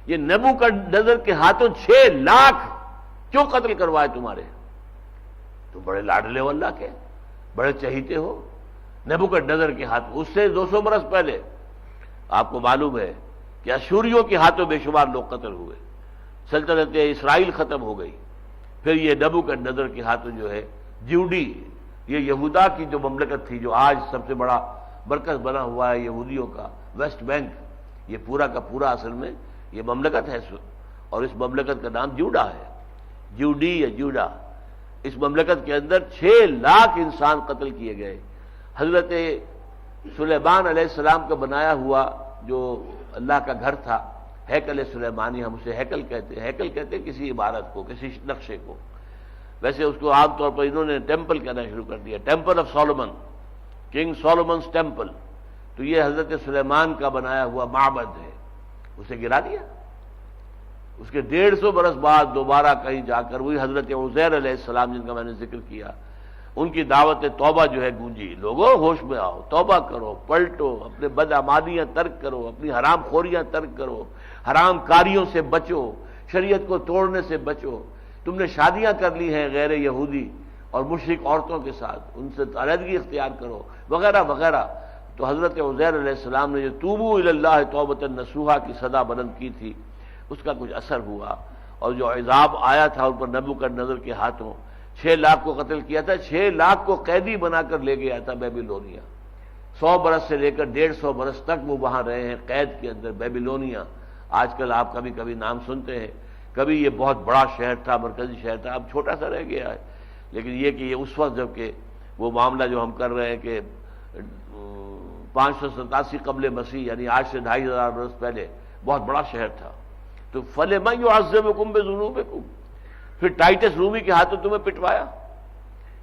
S2: یہ نبوکدنضر کے ہاتھوں 6 لاکھ کیوں قتل کروائے تمہارے؟ تم بڑے لاڈلے ہو اللہ کے، بڑے چہیتے ہو. نبوکدنضر کے ہاتھ، اس سے 200 برس پہلے آپ کو معلوم ہے کہ اشوریوں کے ہاتھوں بے شمار لوگ قتل ہوئے، سلطنت اسرائیل ختم ہو گئی. پھر یہ نبوکدنضر کے ہاتھوں جو ہے جیوڈی، یہ یہودا کی جو مملکت تھی، جو آج سب سے بڑا مرکز بنا ہوا ہے یہودیوں کا، ویسٹ بینک، یہ پورا کا پورا اصل میں یہ مملکت ہے، اور اس مملکت کا نام جیوڈا ہے، جیوڈی یا جیوڈا. اس مملکت کے اندر 6 لاکھ انسان قتل کیے گئے. حضرت سلیمان علیہ السلام کا بنایا ہوا جو اللہ کا گھر تھا، ہیکل سلیمانی، ہم اسے ہیکل کہتے ہیں. ہیکل کہتے ہیں کسی عمارت کو، کسی نقشے کو. ویسے اس کو عام طور پر انہوں نے ٹیمپل کہنا شروع کر دیا، temple of Solomon, King Solomon's temple. تو یہ حضرت سلیمان کا بنایا ہوا معبد ہے، اسے گرا دیا. اس کے 150 برس بعد دوبارہ کہیں جا کر وہی حضرت عزیر علیہ السلام جن کا میں نے ذکر کیا، ان کی دعوت توبہ جو ہے گونجی. لوگوں ہوش میں آؤ، توبہ کرو، پلٹو، اپنے بدعمالیاں ترک کرو، اپنی حرام خوریاں ترک کرو، حرام کاریوں سے بچو، شریعت کو توڑنے سے بچو. تم نے شادیاں کر لی ہیں غیر یہودی اور مشرک عورتوں کے ساتھ، ان سے علیحدگی اختیار کرو، وغیرہ وغیرہ. تو حضرت عزیر علیہ السلام نے جو توبوا الی اللہ توبۃ نصوحا کی صدا بلند کی تھی، اس کا کچھ اثر ہوا، اور جو عذاب آیا تھا ان پر نبوکدنضر کے ہاتھوں، 6 لاکھ کو قتل کیا تھا، 6 لاکھ کو قیدی بنا کر لے گیا تھا بیبیلونیا. 100 برس سے لے کر 150 برس تک وہ وہاں رہے ہیں قید کے اندر، بیبیلونیا. آج کل آپ کبھی کبھی نام سنتے ہیں، کبھی یہ بہت بڑا شہر تھا، مرکزی شہر تھا، اب چھوٹا سا رہ گیا ہے. لیکن یہ کہ یہ اس وقت جب کہ وہ معاملہ جو ہم کر رہے ہیں کہ 587 قبل مسیح، یعنی آج سے 2500 برس پہلے بہت بڑا شہر تھا. تو فلم يعذبكم بذنوبكم، پھر ٹائٹس رومی کے ہاتھوں تمہیں پٹوایا.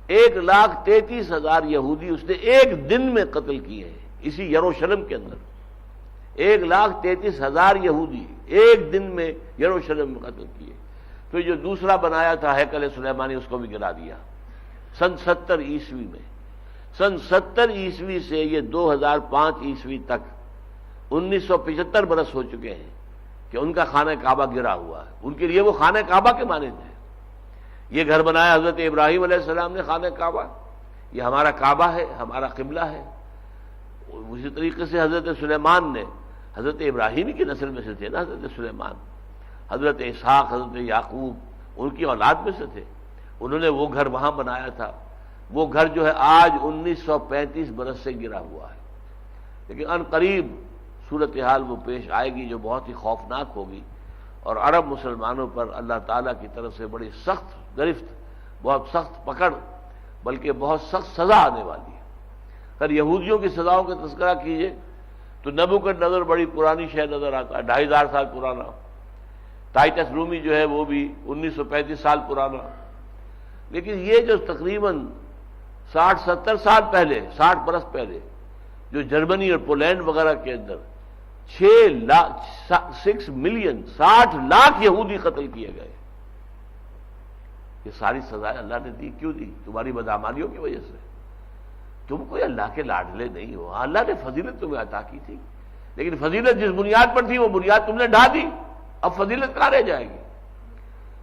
S2: 1,33,000 یہودی اس نے ایک دن میں قتل کیے ہیں اسی یروشلم کے اندر. 1,33,000 یہودی ایک دن میں یروشلم میں قتل کیے. پھر جو دوسرا بنایا تھا ہیکل سلیمانی، اس کو بھی گرا دیا سن 70 عیسوی میں. سن 70 عیسوی سے یہ 2005 عیسوی تک 1975 برس ہو چکے ہیں کہ ان کا خانہ کعبہ گرا ہوا ہے. ان کے لیے وہ خانہ کعبہ کے مانند ہے. یہ گھر بنایا حضرت ابراہیم علیہ السلام نے، خانہ کعبہ، یہ ہمارا کعبہ ہے، ہمارا قبلہ ہے. اسی طریقے سے حضرت سلیمان نے، حضرت ابراہیم کی نسل میں سے تھے نا حضرت سلیمان، حضرت اسحاق، حضرت یعقوب ان کی اولاد میں سے تھے. انہوں نے وہ گھر وہاں بنایا تھا. وہ گھر جو ہے آج 1935 برس سے گرا ہوا ہے. لیکن ان قریب صورتحال وہ پیش آئے گی جو بہت ہی خوفناک ہوگی، اور عرب مسلمانوں پر اللہ تعالیٰ کی طرف سے بڑی سخت گرفت، بہت سخت پکڑ، بلکہ بہت سخت سزا آنے والی ہے. اگر یہودیوں کی سزاؤں کا تذکرہ کیجئے تو نبوکدنضر بڑی پرانی شے نظر آتا ہے، 2500 سال پرانا. ٹائٹس رومی جو ہے وہ بھی 1935 سال پرانا. لیکن یہ جو تقریباً 60-70 سال پہلے، 60 برس پہلے جو جرمنی اور پولینڈ وغیرہ کے اندر 6 ملین 60 لاکھ یہودی قتل کیے گئے، یہ ساری سزائیں اللہ نے دی. کیوں دی؟ تمہاری بدعمالیوں کی وجہ سے. تم کوئی اللہ کے لاڈلے نہیں ہو. اللہ نے فضیلت تمہیں عطا کی تھی، لیکن فضیلت جس بنیاد پر تھی وہ بنیاد تم نے ڈھا دی. اب فضیلت کہاں رہ جائے گی؟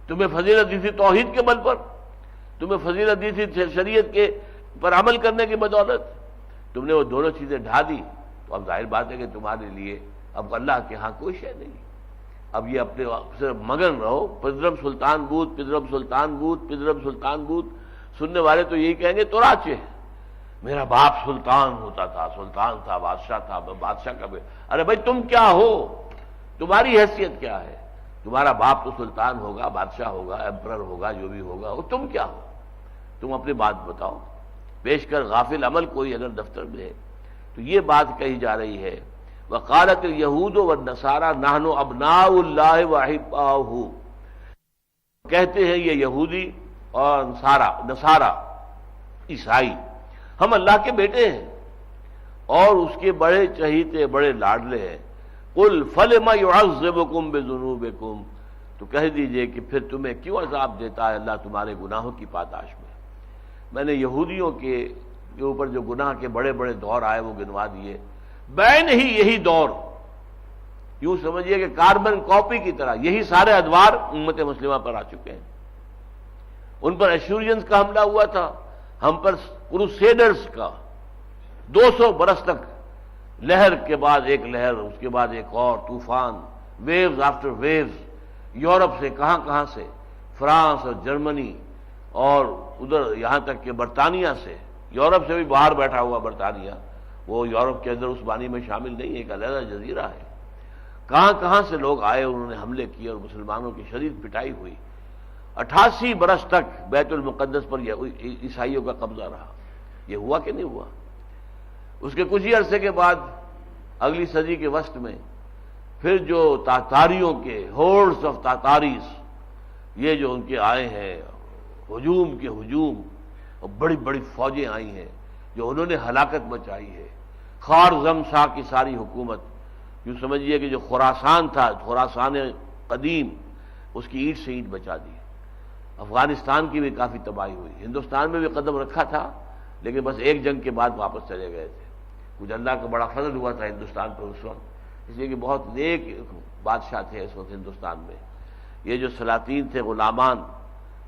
S2: تمہیں فضیلت دی تھی توحید کے بل پر، تمہیں فضیلت دی تھی شریعت کے پر عمل کرنے کی بدولت. تم نے وہ دونوں چیزیں ڈھا دی، تو اب ظاہر بات ہے کہ تمہارے لیے اب اللہ کے ہاں کوئی شے نہیں. اب یہ اپنے صرف مگن رہو، پدرم سلطان بود، پدرم سلطان بود، پدرم سلطان بود. سننے والے تو یہی کہیں گے توراچے، میرا باپ سلطان ہوتا تھا، سلطان تھا، بادشاہ تھا، بادشاہ کا. ارے بھائی تم کیا ہو؟ تمہاری حیثیت کیا ہے؟ تمہارا باپ تو سلطان ہوگا، بادشاہ ہوگا، ایمپرر ہوگا، جو بھی ہوگا، اور تم کیا ہو؟ تم اپنی بات بتاؤ۔ پیش کر غافل عمل کوئی اگر دفتر میں ہے تو یہ بات کہی جا رہی ہے، وقالت اليہود والنصارى نحن ابناء اللہ واحباؤہ، کہتے ہیں یہ یہودی اور نصارہ عیسائی، ہم اللہ کے بیٹے ہیں اور اس کے بڑے چہیتے، بڑے لاڈلے ہیں۔ قل فلم يعذبكم بذنوبكم، تو کہہ دیجئے کہ پھر تمہیں کیوں عذاب دیتا ہے اللہ تمہارے گناہوں کی پاداش میں۔ میں نے یہودیوں کے اوپر جو گناہ کے بڑے بڑے دور آئے وہ گنوا دیے، بین ہی یہی دور، یوں سمجھیے کہ کاربن کاپی کی طرح یہی سارے ادوار امت مسلمہ پر آ چکے ہیں۔ ان پر ایشورینز کا حملہ ہوا تھا، ہم پر کروسیڈرز کا 200 برس تک، لہر کے بعد ایک لہر، اس کے بعد ایک اور طوفان، ویوز آفٹر ویوز، یورپ سے کہاں سے، فرانس اور جرمنی اور ادھر یہاں تک کہ برطانیہ سے، یورپ سے بھی باہر بیٹھا ہوا برطانیہ، وہ یورپ کے اندر اس بانی میں شامل نہیں، ایک علیحدہ جزیرہ ہے۔ کہاں سے لوگ آئے، انہوں نے حملے کیے اور مسلمانوں کی شدید پٹائی ہوئی۔ 88 برس تک بیت المقدس پر عیسائیوں کا قبضہ رہا۔ یہ ہوا کہ نہیں ہوا؟ اس کے کچھ ہی عرصے کے بعد اگلی صدی کے وسط میں پھر جو تاتاریوں کے ہورڈز آف تاتاریز، یہ جو ان کے آئے ہیں ہجوم کے ہجوم، اور بڑی بڑی فوجیں آئی ہیں جو انہوں نے ہلاکت مچائی ہے۔ خوارزم شاہ کی ساری حکومت، یوں سمجھیے کہ جو خراسان تھا، خراسان قدیم، اس کی اینٹ سے اینٹ بچا دی۔ افغانستان کی بھی کافی تباہی ہوئی، ہندوستان میں بھی قدم رکھا تھا لیکن بس ایک جنگ کے بعد واپس چلے گئے تھے۔ کچھ اللہ کا بڑا فضل ہوا تھا ہندوستان پر اس وقت، اس لیے کہ بہت نیک بادشاہ تھے اس وقت ہندوستان میں۔ یہ جو سلاطین تھے،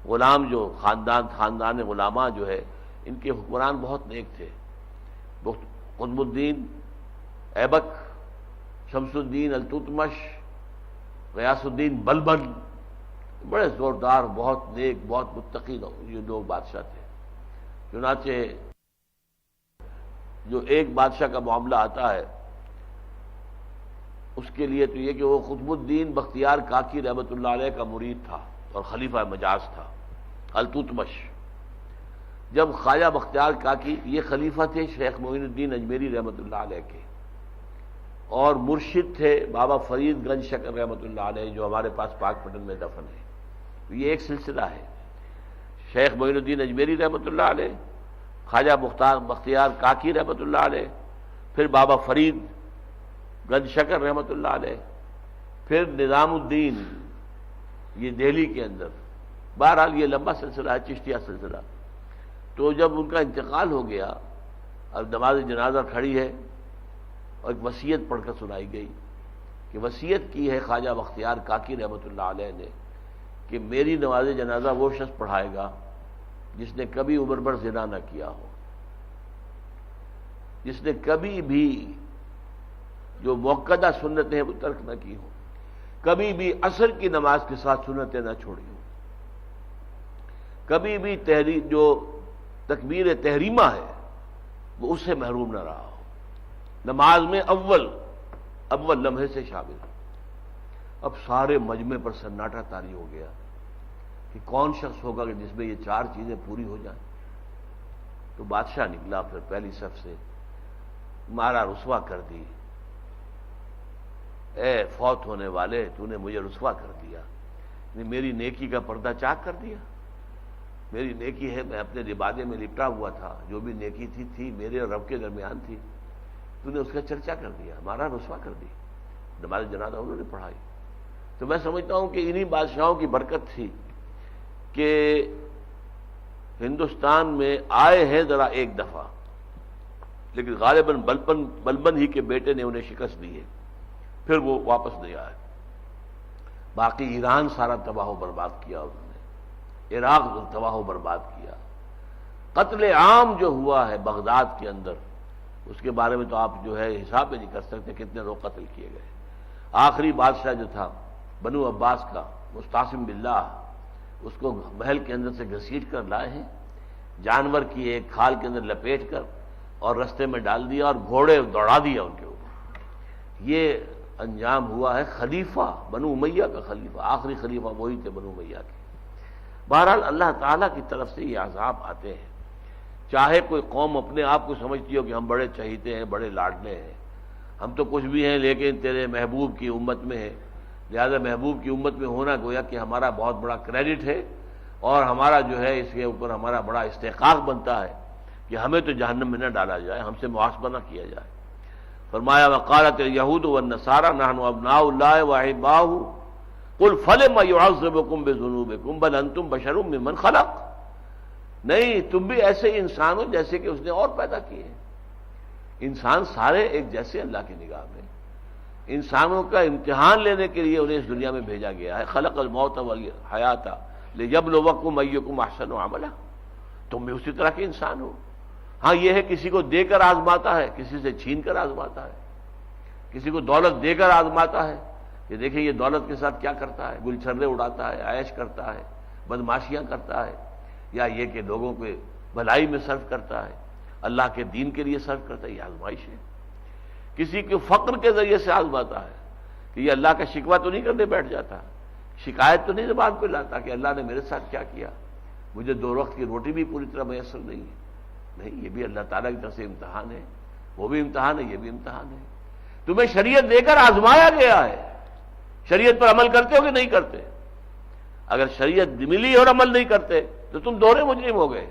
S2: غلام جو خاندان غلاماں جو ہے، ان کے حکمران بہت نیک تھے۔ قطب الدین ایبک، شمس الدین التتمش، غیاث الدین بلبن، بڑے زوردار، بہت نیک، بہت متقی یہ لوگ بادشاہ تھے۔ چنانچہ جو ایک بادشاہ کا معاملہ آتا ہے اس کے لیے تو یہ کہ وہ قطب الدین بختیار کاکی رحمۃ اللہ علیہ کا مرید تھا اور خلیفہ مجاز تھا، التتمش۔ جب خواجہ بختیار کاکی، یہ خلیفہ تھے شیخ معین الدین اجمیری رحمۃ اللہ علیہ کے، اور مرشد تھے بابا فرید گنج شکر رحمۃ اللہ علیہ جو ہمارے پاس پاک پٹن میں دفن ہے۔ تو یہ ایک سلسلہ ہے، شیخ معین الدین اجمیری رحمۃ اللہ علیہ، خواجہ بختیار کاکی رحمۃ اللہ علیہ، پھر بابا فرید گنج شکر رحمۃ اللہ علیہ، پھر نظام الدین، یہ دہلی کے اندر۔ بہرحال یہ لمبا سلسلہ ہے، چشتیہ سلسلہ۔ تو جب ان کا انتقال ہو گیا، اب نماز جنازہ کھڑی ہے اور ایک وصیت پڑھ کر سنائی گئی کہ وصیت کی ہے خواجہ بختیار کاکی رحمۃ اللہ علیہ نے کہ میری نماز جنازہ وہ شخص پڑھائے گا جس نے کبھی عمر بھر زنا نہ کیا ہو، جس نے کبھی بھی جو موقدہ سنتیں ہیں وہ ترک نہ کی ہو، کبھی بھی عصر کی نماز کے ساتھ سنتیں نہ چھوڑی ہوں، کبھی بھی جو تکبیر تحریمہ ہے وہ اس سے محروم نہ رہا ہو، نماز میں اول لمحے سے شامل۔ اب سارے مجمع پر سناٹا طاری ہو گیا کہ کون شخص ہوگا کہ جس میں یہ چار چیزیں پوری ہو جائیں۔ تو بادشاہ نکلا پھر پہلی صف سے، مارا رسوا کر دی، اے فوت ہونے والے تو نے مجھے رسوا کر دیا، میری نیکی کا پردہ چاک کر دیا۔ میری نیکی ہے، میں اپنے عبادے میں لپٹا ہوا تھا، جو بھی نیکی تھی میرے اور رب کے درمیان تھی، تو نے اس کا چرچا کر دیا، مارا رسوا کر دی۔ نماز جنازہ انہوں نے پڑھائی۔ تو میں سمجھتا ہوں کہ انہی بادشاہوں کی برکت تھی کہ ہندوستان میں آئے ہیں ذرا ایک دفعہ، لیکن غالباً بلبن ہی کے بیٹے نے انہیں شکست دی ہے، پھر وہ واپس نہیں آئے۔ باقی ایران سارا تباہ و برباد کیا انہوں نے، عراق تباہ و برباد کیا۔ قتل عام جو ہوا ہے بغداد کے اندر، اس کے بارے میں تو آپ جو ہے حساب ہی نہیں کر سکتے کتنے لوگ قتل کیے گئے۔ آخری بادشاہ جو تھا بنو عباس کا، مستعصم باللہ، اس کو محل کے اندر سے گھسیٹ کر لائے ہیں، جانور کی ایک کھال کے اندر لپیٹ کر اور رستے میں ڈال دیا اور گھوڑے دوڑا دیا ان کے اوپر۔ یہ انجام ہوا ہے خلیفہ، بنو امیہ کا خلیفہ، آخری خلیفہ وہی تھے بنو امیہ کے۔ بہرحال اللہ تعالیٰ کی طرف سے یہ عذاب آتے ہیں، چاہے کوئی قوم اپنے آپ کو سمجھتی ہو کہ ہم بڑے چہیتے ہیں، بڑے لاڈلے ہیں، ہم تو کچھ بھی ہیں لیکن تیرے محبوب کی امت میں ہے، لہذا محبوب کی امت میں ہونا گویا کہ ہمارا بہت بڑا کریڈٹ ہے، اور ہمارا جو ہے اس کے اوپر ہمارا بڑا استحقاق بنتا ہے کہ ہمیں تو جہنم میں نہ ڈالا جائے، ہم سے محاسبہ نہ کیا جائے۔ فرمایا وقالت الیہود والنصارى نحن ابناء اللہ واحباؤہ قل فلم یعذبکم بذنوبکم بل انتم بشر ممن خلق، نہیں تم بھی ایسے ہی انسان ہو جیسے کہ اس نے اور پیدا کیے ہیں۔ انسان سارے ایک جیسے اللہ کی نگاہ میں، انسانوں کا امتحان لینے کے لیے انہیں اس دنیا میں بھیجا گیا ہے۔ خلق الموت والحیات لیبلوکم ایکم احسن عملا، تم بھی اسی طرح کے انسان ہو۔ ہاں یہ ہے کسی کو دے کر آزماتا ہے، کسی سے چھین کر آزماتا ہے، کسی کو دولت دے کر آزماتا ہے کہ دیکھیں یہ دولت کے ساتھ کیا کرتا ہے، گل چھرے اڑاتا ہے، عیش کرتا ہے، بدماشیاں کرتا ہے، یا یہ کہ لوگوں کو بھلائی میں صرف کرتا ہے، اللہ کے دین کے لیے صرف کرتا ہے، یہ آزمائش ہے۔ کسی کو فقر کے ذریعے سے آزماتا ہے کہ یہ اللہ کا شکوہ تو نہیں کرنے بیٹھ جاتا، شکایت تو نہیں زبان پہ لاتا کہ اللہ نے میرے ساتھ کیا کیا، مجھے 2 وقت کی روٹی بھی پوری طرح میسر نہیں ہے۔ نہیں، یہ بھی اللہ تعالیٰ کی طرف سے امتحان ہے، وہ بھی امتحان ہے، یہ بھی امتحان ہے۔ تمہیں شریعت دے کر آزمایا گیا ہے، شریعت پر عمل کرتے ہو کہ نہیں کرتے؟ اگر شریعت ملی اور عمل نہیں کرتے تو تم دوہرے مجرم ہو گئے۔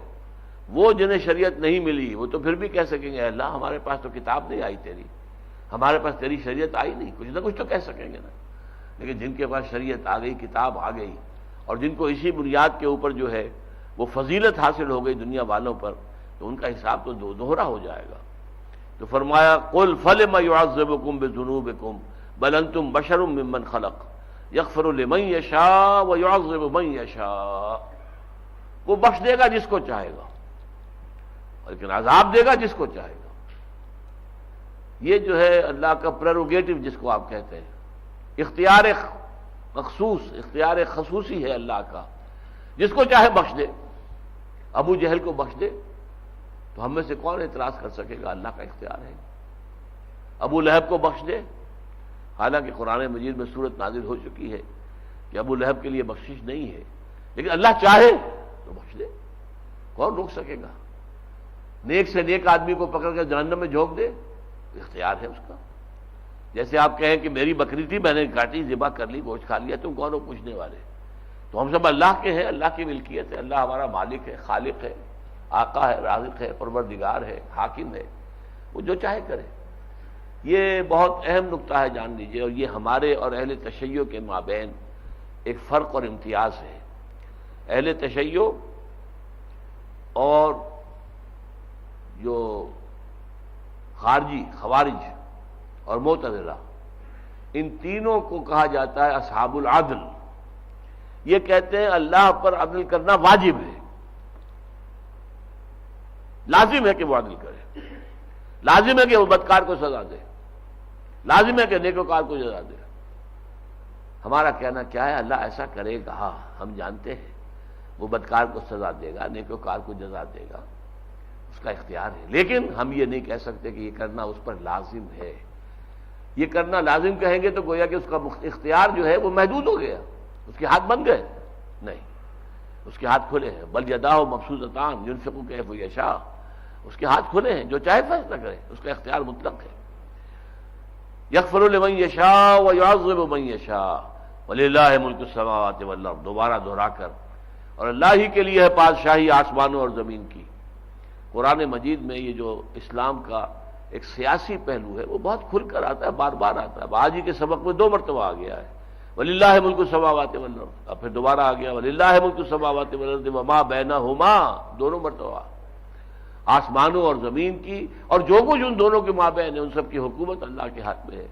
S2: وہ جنہیں شریعت نہیں ملی وہ تو پھر بھی کہہ سکیں گے اے اللہ ہمارے پاس تو کتاب نہیں آئی تیری، ہمارے پاس تیری شریعت آئی نہیں، کچھ نہ کچھ تو کہہ سکیں گے نا۔ لیکن جن کے پاس شریعت آ گئی، کتاب آ گئی، اور جن کو اسی بنیاد کے اوپر جو ہے وہ فضیلت حاصل ہو گئی دنیا والوں پر، تو ان کا حساب تو دوہرا ہو جائے گا۔ تو فرمایا قل فلم یعذبکم بذنوبکم بل انتم بشر ممن خلق یغفر لمن یشاء ویعذب من یشاء، وہ بخش دے گا جس کو چاہے گا لیکن عذاب دے گا جس کو چاہے گا۔ یہ جو ہے اللہ کا پریروگیٹو جس کو آپ کہتے ہیں، اختیار مخصوص، اختیار خصوصی ہے اللہ کا، جس کو چاہے بخش دے۔ ابو جہل کو بخش دے تو ہم میں سے کون اعتراض کر سکے گا؟ اللہ کا اختیار ہے۔ ابو لہب کو بخش دے، حالانکہ قرآن مجید میں صورت نازل ہو چکی ہے کہ ابو لہب کے لیے بخشش نہیں ہے، لیکن اللہ چاہے تو بخش دے، کون روک سکے گا؟ نیک سے نیک آدمی کو پکڑ کر جہنم میں جھونک دے، اختیار ہے اس کا۔ جیسے آپ کہیں کہ میری بکری تھی میں نے کاٹی، ذبح کر لی، گوشت کھا لیا، تم کون ہو پوچھنے والے؟ تو ہم سب اللہ کے ہیں، اللہ کی ملکیت ہے، اللہ ہمارا مالک ہے، خالق ہے، آقا ہے، رازق ہے، پروردگار ہے، حاکم ہے، وہ جو چاہے کرے۔ یہ بہت اہم نقطہ ہے، جان لیجئے، اور یہ ہمارے اور اہل تشیع کے مابین ایک فرق اور امتیاز ہے۔ اہل تشیع اور جو خارجی خوارج اور معتزلہ، ان تینوں کو کہا جاتا ہے اصحاب العدل۔ یہ کہتے ہیں اللہ پر عدل کرنا واجب ہے، لازم ہے کہ وہ عدل کرے، لازم ہے کہ وہ بدکار کو سزا دے، لازم ہے کہ نیکوکار کو سزا دے۔ ہمارا کہنا کیا ہے؟ اللہ ایسا کرے گا، ہم جانتے ہیں وہ بدکار کو سزا دے گا، نیکوکار کو جزا دے گا، اس کا اختیار ہے، لیکن ہم یہ نہیں کہہ سکتے کہ یہ کرنا اس پر لازم ہے۔ یہ کرنا لازم کہیں گے تو گویا کہ اس کا اختیار جو ہے وہ محدود ہو گیا، اس کے ہاتھ بن گئے، نہیں، اس کے ہاتھ کھلے ہیں، بل یداہ مبسوطتان ينفق کیف یشاء، اس کے ہاتھ کھلے ہیں، جو چاہے فیصلہ کرے، اس کا اختیار مطلق ہے۔ یغفر لمن یشاء ویعذب من یشاء وللہ ملک السماوات والارض، دوبارہ دہرا کر، اور اللہ ہی کے لیے ہے بادشاہی آسمانوں اور زمین کی۔ قرآن مجید میں یہ جو اسلام کا ایک سیاسی پہلو ہے وہ بہت کھل کر آتا ہے، بار بار آتا ہے، آج ہی کے سبق میں 2 مرتبہ آ گیا ہے، وللہ ملک السماوات والارض، اب پھر دوبارہ آ گیا وللہ ملک السماوات والارض وما بینہما، دونوں مرتبہ، آسمانوں اور زمین کی اور جو کچھ ان دونوں کے مابین ہے، ان سب کی حکومت اللہ کے ہاتھ میں ہے۔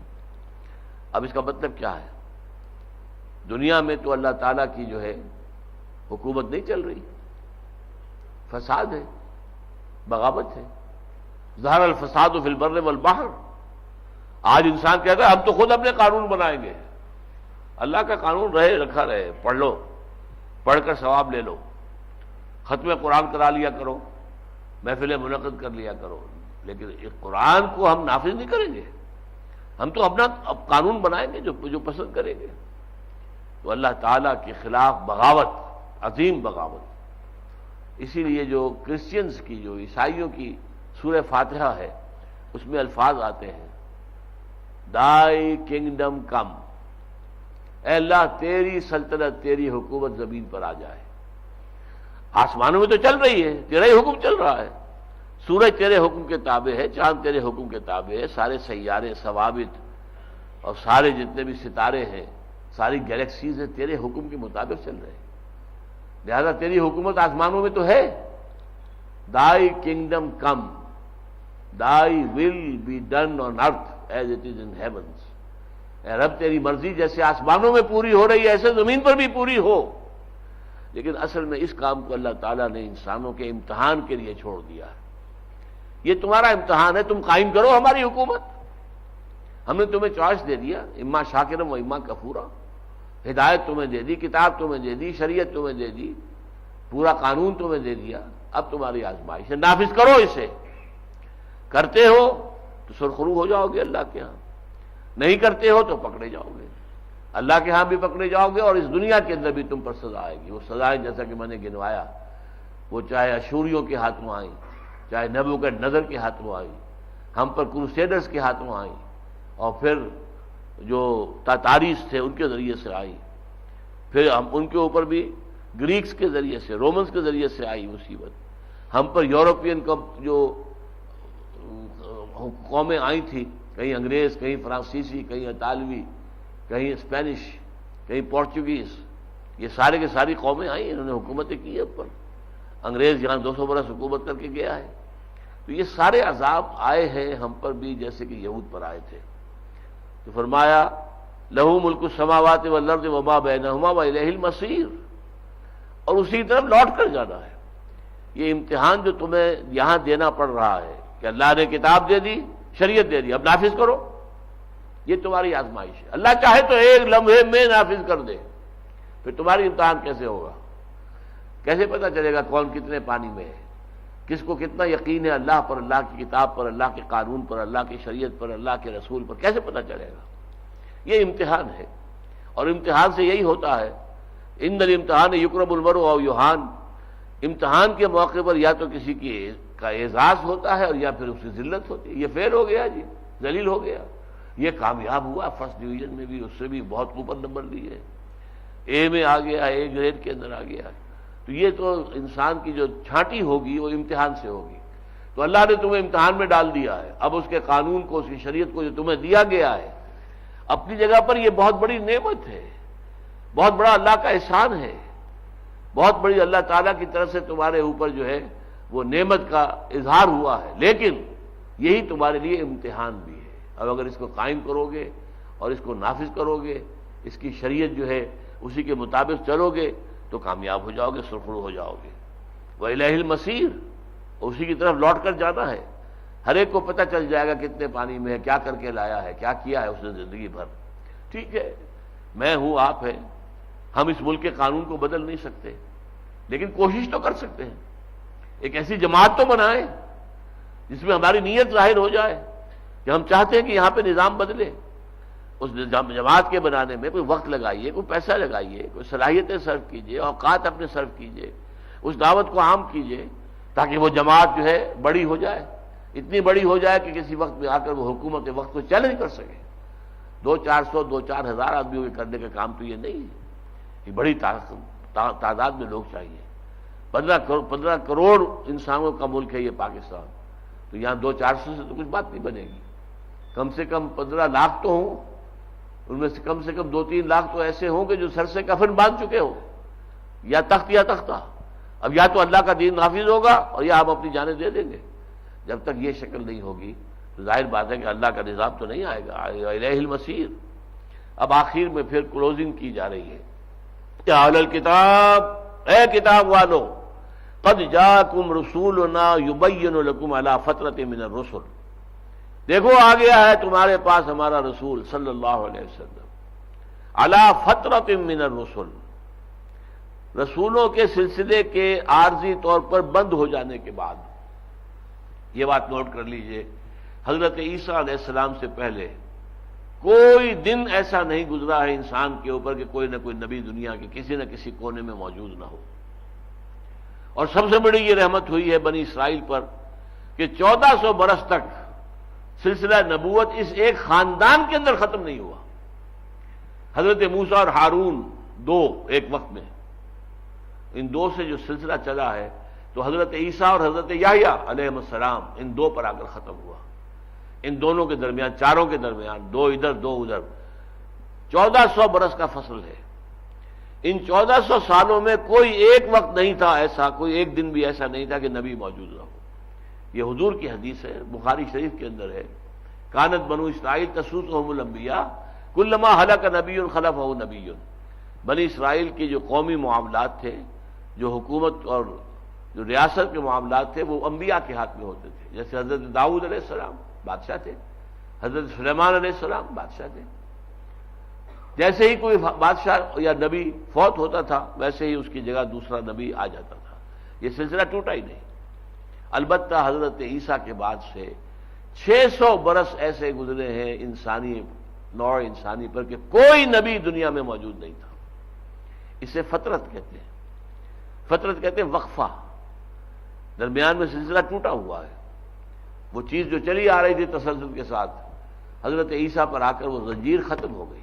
S2: اب اس کا مطلب کیا ہے؟ دنیا میں تو اللہ تعالیٰ کی جو ہے حکومت نہیں چل رہی، فساد ہے، بغاوت ہے، ظہر الفساد فی البر والبحر۔ آج انسان کہتا ہے ہم تو خود اپنے قانون بنائیں گے، اللہ کا قانون رہے رکھا رہے، پڑھ لو، پڑھ کر ثواب لے لو، ختم قرآن کرا لیا کرو، محفلیں منعقد کر لیا کرو، لیکن اس قرآن کو ہم نافذ نہیں کریں گے، ہم تو اپنا قانون بنائیں گے جو پسند کریں گے. تو اللہ تعالیٰ کے خلاف بغاوت، عظیم بغاوت. اسی لیے جو کرسچنز کی، جو عیسائیوں کی سورہ فاتحہ ہے، اس میں الفاظ آتے ہیں دائی کنگڈم کم، اے اللہ تیری سلطنت، تیری حکومت زمین پر آ جائے. آسمانوں میں تو چل رہی ہے، تیرا ہی حکم چل رہا ہے. سورج تیرے حکم کے تابع ہے، چاند تیرے حکم کے تابع ہے، سارے سیارے، ثوابت اور سارے جتنے بھی ستارے ہیں، ساری گیلیکسیز ہیں، تیرے حکم کے مطابق چل رہے ہیں. لہذا تیری حکومت آسمانوں میں تو ہے. دائی kingdom come, thy will be done on earth as it is in heavens. اے رب تیری مرضی جیسے آسمانوں میں پوری ہو رہی ہے ایسے زمین پر بھی پوری ہو. لیکن اصل میں اس کام کو اللہ تعالیٰ نے انسانوں کے امتحان کے لیے چھوڑ دیا ہے. یہ تمہارا امتحان ہے، تم قائم کرو ہماری حکومت. ہم نے تمہیں چوائس دے دیا، اما شاکرم و اما کفورا. ہدایت تمہیں دے دی، کتاب تمہیں دے دی، شریعت تمہیں دے دی، پورا قانون تمہیں دے دیا. اب تمہاری آزمائش ہے، نافذ کرو اسے. کرتے ہو تو سرخرو ہو جاؤ گے اللہ کے ہاں، نہیں کرتے ہو تو پکڑے جاؤ گے. اللہ کے ہاں بھی پکڑے جاؤ گے اور اس دنیا کے اندر بھی تم پر سزا آئے گی. وہ سزائیں جیسا کہ میں نے گنوایا، وہ چاہے اشوریوں کے ہاتھوں آئیں، چاہے نبوکدنضر کے ہاتھوں آئی، ہم پر کروسیڈرز کے ہاتھوں آئی، اور پھر جو تاتاریس تھے ان کے ذریعے سے آئی، پھر ہم ان کے اوپر بھی گریکس کے ذریعے سے، رومنز کے ذریعے سے آئی مصیبت. ہم پر یورپین جو قومیں آئی تھیں، کہیں انگریز، کہیں فرانسیسی، کہیں اطالوی، کہیں اسپینش، کہیں پورچوگیز، یہ سارے کے ساری قومیں آئیں، انہوں نے حکومتیں کی ہم پر. انگریز یہاں 200 برس حکومت کر کے گیا ہے. تو یہ سارے عذاب آئے ہیں ہم پر بھی جیسے کہ یہود پر آئے تھے. تو فرمایا لہو ملک السماوات والارض وما بینہما والیہ المصیر، اور اسی طرف لوٹ کر جانا ہے. یہ امتحان جو تمہیں یہاں دینا پڑ رہا ہے کہ اللہ نے کتاب دے دی، شریعت دے دی، اب نافذ کرو، یہ تمہاری آزمائش ہے. اللہ چاہے تو ایک لمحے میں نافذ کر دے، پھر تمہاری امتحان کیسے ہوگا؟ کیسے پتہ چلے گا کون کتنے پانی میں ہے؟ کس کو کتنا یقین ہے اللہ پر، اللہ کی کتاب پر، اللہ کے قانون پر، اللہ کی شریعت پر، اللہ کے رسول پر؟ کیسے پتہ چلے گا؟ یہ امتحان ہے، اور امتحان سے یہی ہوتا ہے. ان الامتحان یکرم المرء او یہان. امتحان کے موقع پر یا تو کسی کا اعزاز ہوتا ہے اور یا پھر اس کی ذلت ہوتی ہے. یہ فیل ہو گیا جی، ذلیل ہو گیا. یہ کامیاب ہوا، فرسٹ ڈویژن میں بھی اس سے بھی بہت اوپر نمبر لیے، اے میں آ گیا، اے گریڈ کے اندر آ گیا. تو یہ تو انسان کی جو چھانٹی ہوگی وہ امتحان سے ہوگی. تو اللہ نے تمہیں امتحان میں ڈال دیا ہے. اب اس کے قانون کو، اس کی شریعت کو جو تمہیں دیا گیا ہے، اپنی جگہ پر یہ بہت بڑی نعمت ہے، بہت بڑا اللہ کا احسان ہے، بہت بڑی اللہ تعالیٰ کی طرف سے تمہارے اوپر جو ہے وہ نعمت کا اظہار ہوا ہے. لیکن یہی تمہارے لیے امتحان بھی ہے. اب اگر اس کو قائم کرو گے اور اس کو نافذ کرو گے، اس کی شریعت جو ہے اسی کے مطابق چلو گے تو کامیاب ہو جاؤ گے، سرخرو ہو جاؤ گے. وَإِلَيْهِ الْمَصِيرُ، اسی کی طرف لوٹ کر جانا ہے. ہر ایک کو پتہ چل جائے گا کتنے پانی میں ہے، کیا کر کے لایا ہے، کیا کیا ہے اس نے زندگی بھر. ٹھیک ہے، میں ہوں، آپ ہیں، ہم اس ملک کے قانون کو بدل نہیں سکتے، لیکن کوشش تو کر سکتے ہیں. ایک ایسی جماعت تو بنائیں جس میں ہماری نیت ظاہر ہو جائے کہ ہم چاہتے ہیں کہ یہاں پہ نظام بدلے. اس جماعت کے بنانے میں کوئی وقت لگائیے، کوئی پیسہ لگائیے، کوئی صلاحیتیں صرف کیجیے، اوقات اپنے صرف کیجیے، اس دعوت کو عام کیجیے تاکہ وہ جماعت جو ہے بڑی ہو جائے، اتنی بڑی ہو جائے کہ کسی وقت میں آ کر وہ حکومت وقت کو چیلنج کر سکے. 200-400 2-4 ہزار آدمیوں کے کرنے کا کام تو یہ نہیں ہے. یہ بڑی تعداد میں لوگ چاہیے. 15 کروڑ انسانوں کا ملک ہے یہ پاکستان. تو یہاں 200-400 سے تو کچھ بات نہیں بنے گی. کم سے کم 15 لاکھ تو ہوں، ان میں سے کم 2-3 لاکھ تو ایسے ہوں کہ جو سر سے کفن باندھ چکے ہوں، یا تخت یا تختہ. اب یا تو اللہ کا دین نافذ ہوگا اور یا ہم اپنی جانیں دے دیں گے. جب تک یہ شکل نہیں ہوگی تو ظاہر بات ہے کہ اللہ کا نظام تو نہیں آئے گا. الیہ المصیر. اب آخر میں پھر کلوزنگ کی جا رہی ہے. یا اہل الکتاب، اے کتاب والو، قد جاءکم رسولنا یبین لکم علی فترۃ من الرسل. دیکھو آ گیا ہے تمہارے پاس ہمارا رسول صلی اللہ علیہ وسلم، علی فترۃ من الرسل، رسولوں کے سلسلے کے عارضی طور پر بند ہو جانے کے بعد. یہ بات نوٹ کر لیجئے، حضرت عیسیٰ علیہ السلام سے پہلے کوئی دن ایسا نہیں گزرا ہے انسان کے اوپر کہ کوئی نہ کوئی نبی دنیا کے کسی نہ کسی کونے میں موجود نہ ہو. اور سب سے بڑی یہ رحمت ہوئی ہے بنی اسرائیل پر کہ 1400 برس تک سلسلہ نبوت اس ایک خاندان کے اندر ختم نہیں ہوا. حضرت موسیٰ اور ہارون دو ایک وقت میں، ان دو سے جو سلسلہ چلا ہے تو حضرت عیسیٰ اور حضرت یحییٰ علیہ السلام ان دو پر آ کر ختم ہوا. ان دونوں کے درمیان، چاروں کے درمیان، دو ادھر دو ادھر 1400 برس کا فصل ہے. ان 1400 سالوں میں کوئی ایک وقت نہیں تھا ایسا، کوئی ایک دن بھی ایسا نہیں تھا کہ نبی موجود نہ ہو. یہ حضور کی حدیث ہے، بخاری شریف کے اندر ہے، کانت بنو اسرائیل تسوسهم الانبیاء کلما ہلک نبی خلفہ نبی. بنی اسرائیل کے جو قومی معاملات تھے، جو حکومت اور جو ریاست کے معاملات تھے، وہ انبیاء کے ہاتھ میں ہوتے تھے. جیسے حضرت داؤد علیہ السلام بادشاہ تھے، حضرت سلیمان علیہ السلام بادشاہ تھے. جیسے ہی کوئی بادشاہ یا نبی فوت ہوتا تھا ویسے ہی اس کی جگہ دوسرا نبی آ جاتا تھا. یہ سلسلہ ٹوٹا ہی نہیں. البتہ حضرت عیسیٰ کے بعد سے 600 برس ایسے گزرے ہیں انسانی نوع انسانی پر کہ کوئی نبی دنیا میں موجود نہیں تھا. اسے فطرت کہتے ہیں. فطرت کہتے ہیں وقفہ، درمیان میں سلسلہ ٹوٹا ہوا ہے. وہ چیز جو چلی آ رہی تھی تسلسل کے ساتھ، حضرت عیسیٰ پر آ کر وہ زنجیر ختم ہو گئی.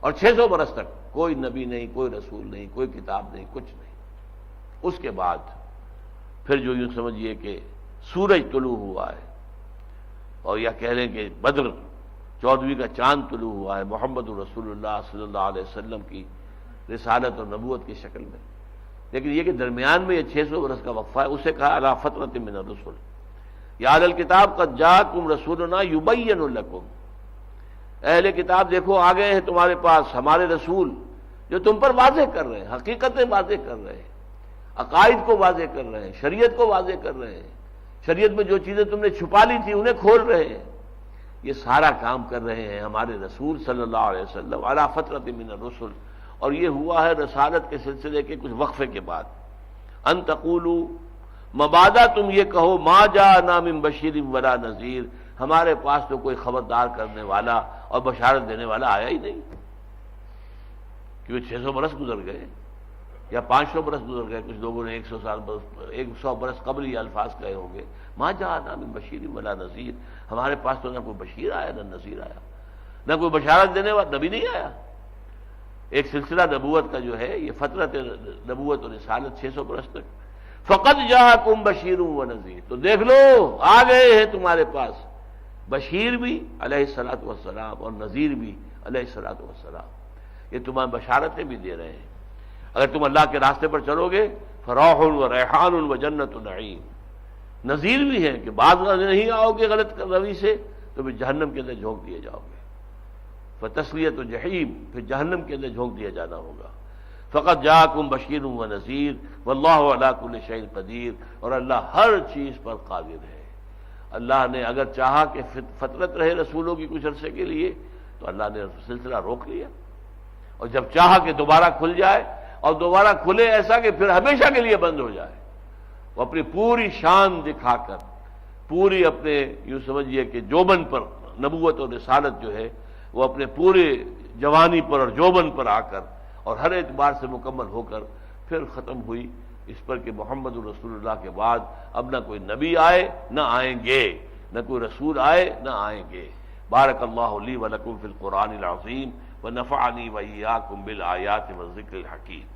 S2: اور 600 برس تک کوئی نبی نہیں، کوئی رسول نہیں، کوئی کتاب نہیں، کچھ نہیں. اس کے بعد پھر جو یوں سمجھیے کہ سورج طلوع ہوا ہے، اور یا کہہ لیں کہ بدر 14ویں کا چاند طلوع ہوا ہے محمد رسول اللہ صلی اللہ علیہ وسلم کی رسالت اور نبوت کی شکل میں. لیکن یہ کہ درمیان میں یہ 600 برس کا وقفہ ہے، اسے کہا علی فترۃ من الرسل. یا اہل الکتاب قد جاءکم رسولنا یبین لکم، اہل کتاب دیکھو آ گئے ہیں تمہارے پاس ہمارے رسول جو تم پر واضح کر رہے ہیں، حقیقتیں واضح کر رہے ہیں، عقائد کو واضح کر رہے ہیں، شریعت کو واضح کر رہے ہیں، شریعت میں جو چیزیں تم نے چھپا لی تھی انہیں کھول رہے ہیں. یہ سارا کام کر رہے ہیں ہمارے رسول صلی اللہ علیہ وسلم علی فترۃ من الرسل. اور یہ ہوا ہے رسالت کے سلسلے کے کچھ وقفے کے بعد. ان تقولوا، مبادا تم یہ کہو، ما جاءنا من بشیر ولا نذیر، ہمارے پاس تو کوئی خبردار کرنے والا اور بشارت دینے والا آیا ہی نہیں. کیونکہ 600 برس گزر گئے یا 500 برس گزر گئے. کچھ لوگوں نے 100 برس قبل یہ الفاظ کہے ہوں گے، ما جاءنا من بشیر ولا نذیر، ہمارے پاس تو نہ کوئی بشیر آیا نہ نذیر آیا، نہ کوئی بشارت دینے والا نبی نہیں آیا. ایک سلسلہ نبوت کا جو ہے یہ فترت نبوت اور رسالت 600 برس تک. فقد جاءکم بشیر و نذیر، تو دیکھ لو آ گئے ہیں تمہارے پاس بشیر بھی علیہ الصلوۃ والسلام اور نذیر بھی علیہ الصلوۃ والسلام. یہ تمہیں بشارتیں بھی دے رہے ہیں. اگر تم اللہ کے راستے پر چلو گے فراح و ریحان و جنت نعیم. نذیر بھی ہے کہ بعض نہیں آؤ گے غلط روی سے تو پھر جہنم کے اندر جھونک دیے جاؤ گے. فتسلیۃ جحیم، پھر جہنم کے اندر جھونک دیا جانا ہوگا. فقط جاءکم بشیر و نذیر واللہ علی کل شیء قدیر، اور اللہ ہر چیز پر قادر ہے. اللہ نے اگر چاہا کہ فترت رہے رسولوں کی کچھ عرصے کے لیے تو اللہ نے سلسلہ روک لیا، اور جب چاہا کہ دوبارہ کھل جائے اور دوبارہ کھلے ایسا کہ پھر ہمیشہ کے لیے بند ہو جائے، وہ اپنی پوری شان دکھا کر، پوری اپنے یوں سمجھیے کہ جوبن پر، نبوت اور رسالت جو ہے وہ اپنے پورے جوانی پر اور جوبن پر آ کر اور ہر اعتبار سے مکمل ہو کر پھر ختم ہوئی اس پر کہ محمد رسول اللہ کے بعد اب نہ کوئی نبی آئے نہ آئیں گے، نہ کوئی رسول آئے نہ آئیں گے. بارک اللہ لی ولکم فی القرآن العظیم ونفعنی وإیاکم بالآیات والذکر الحکیم.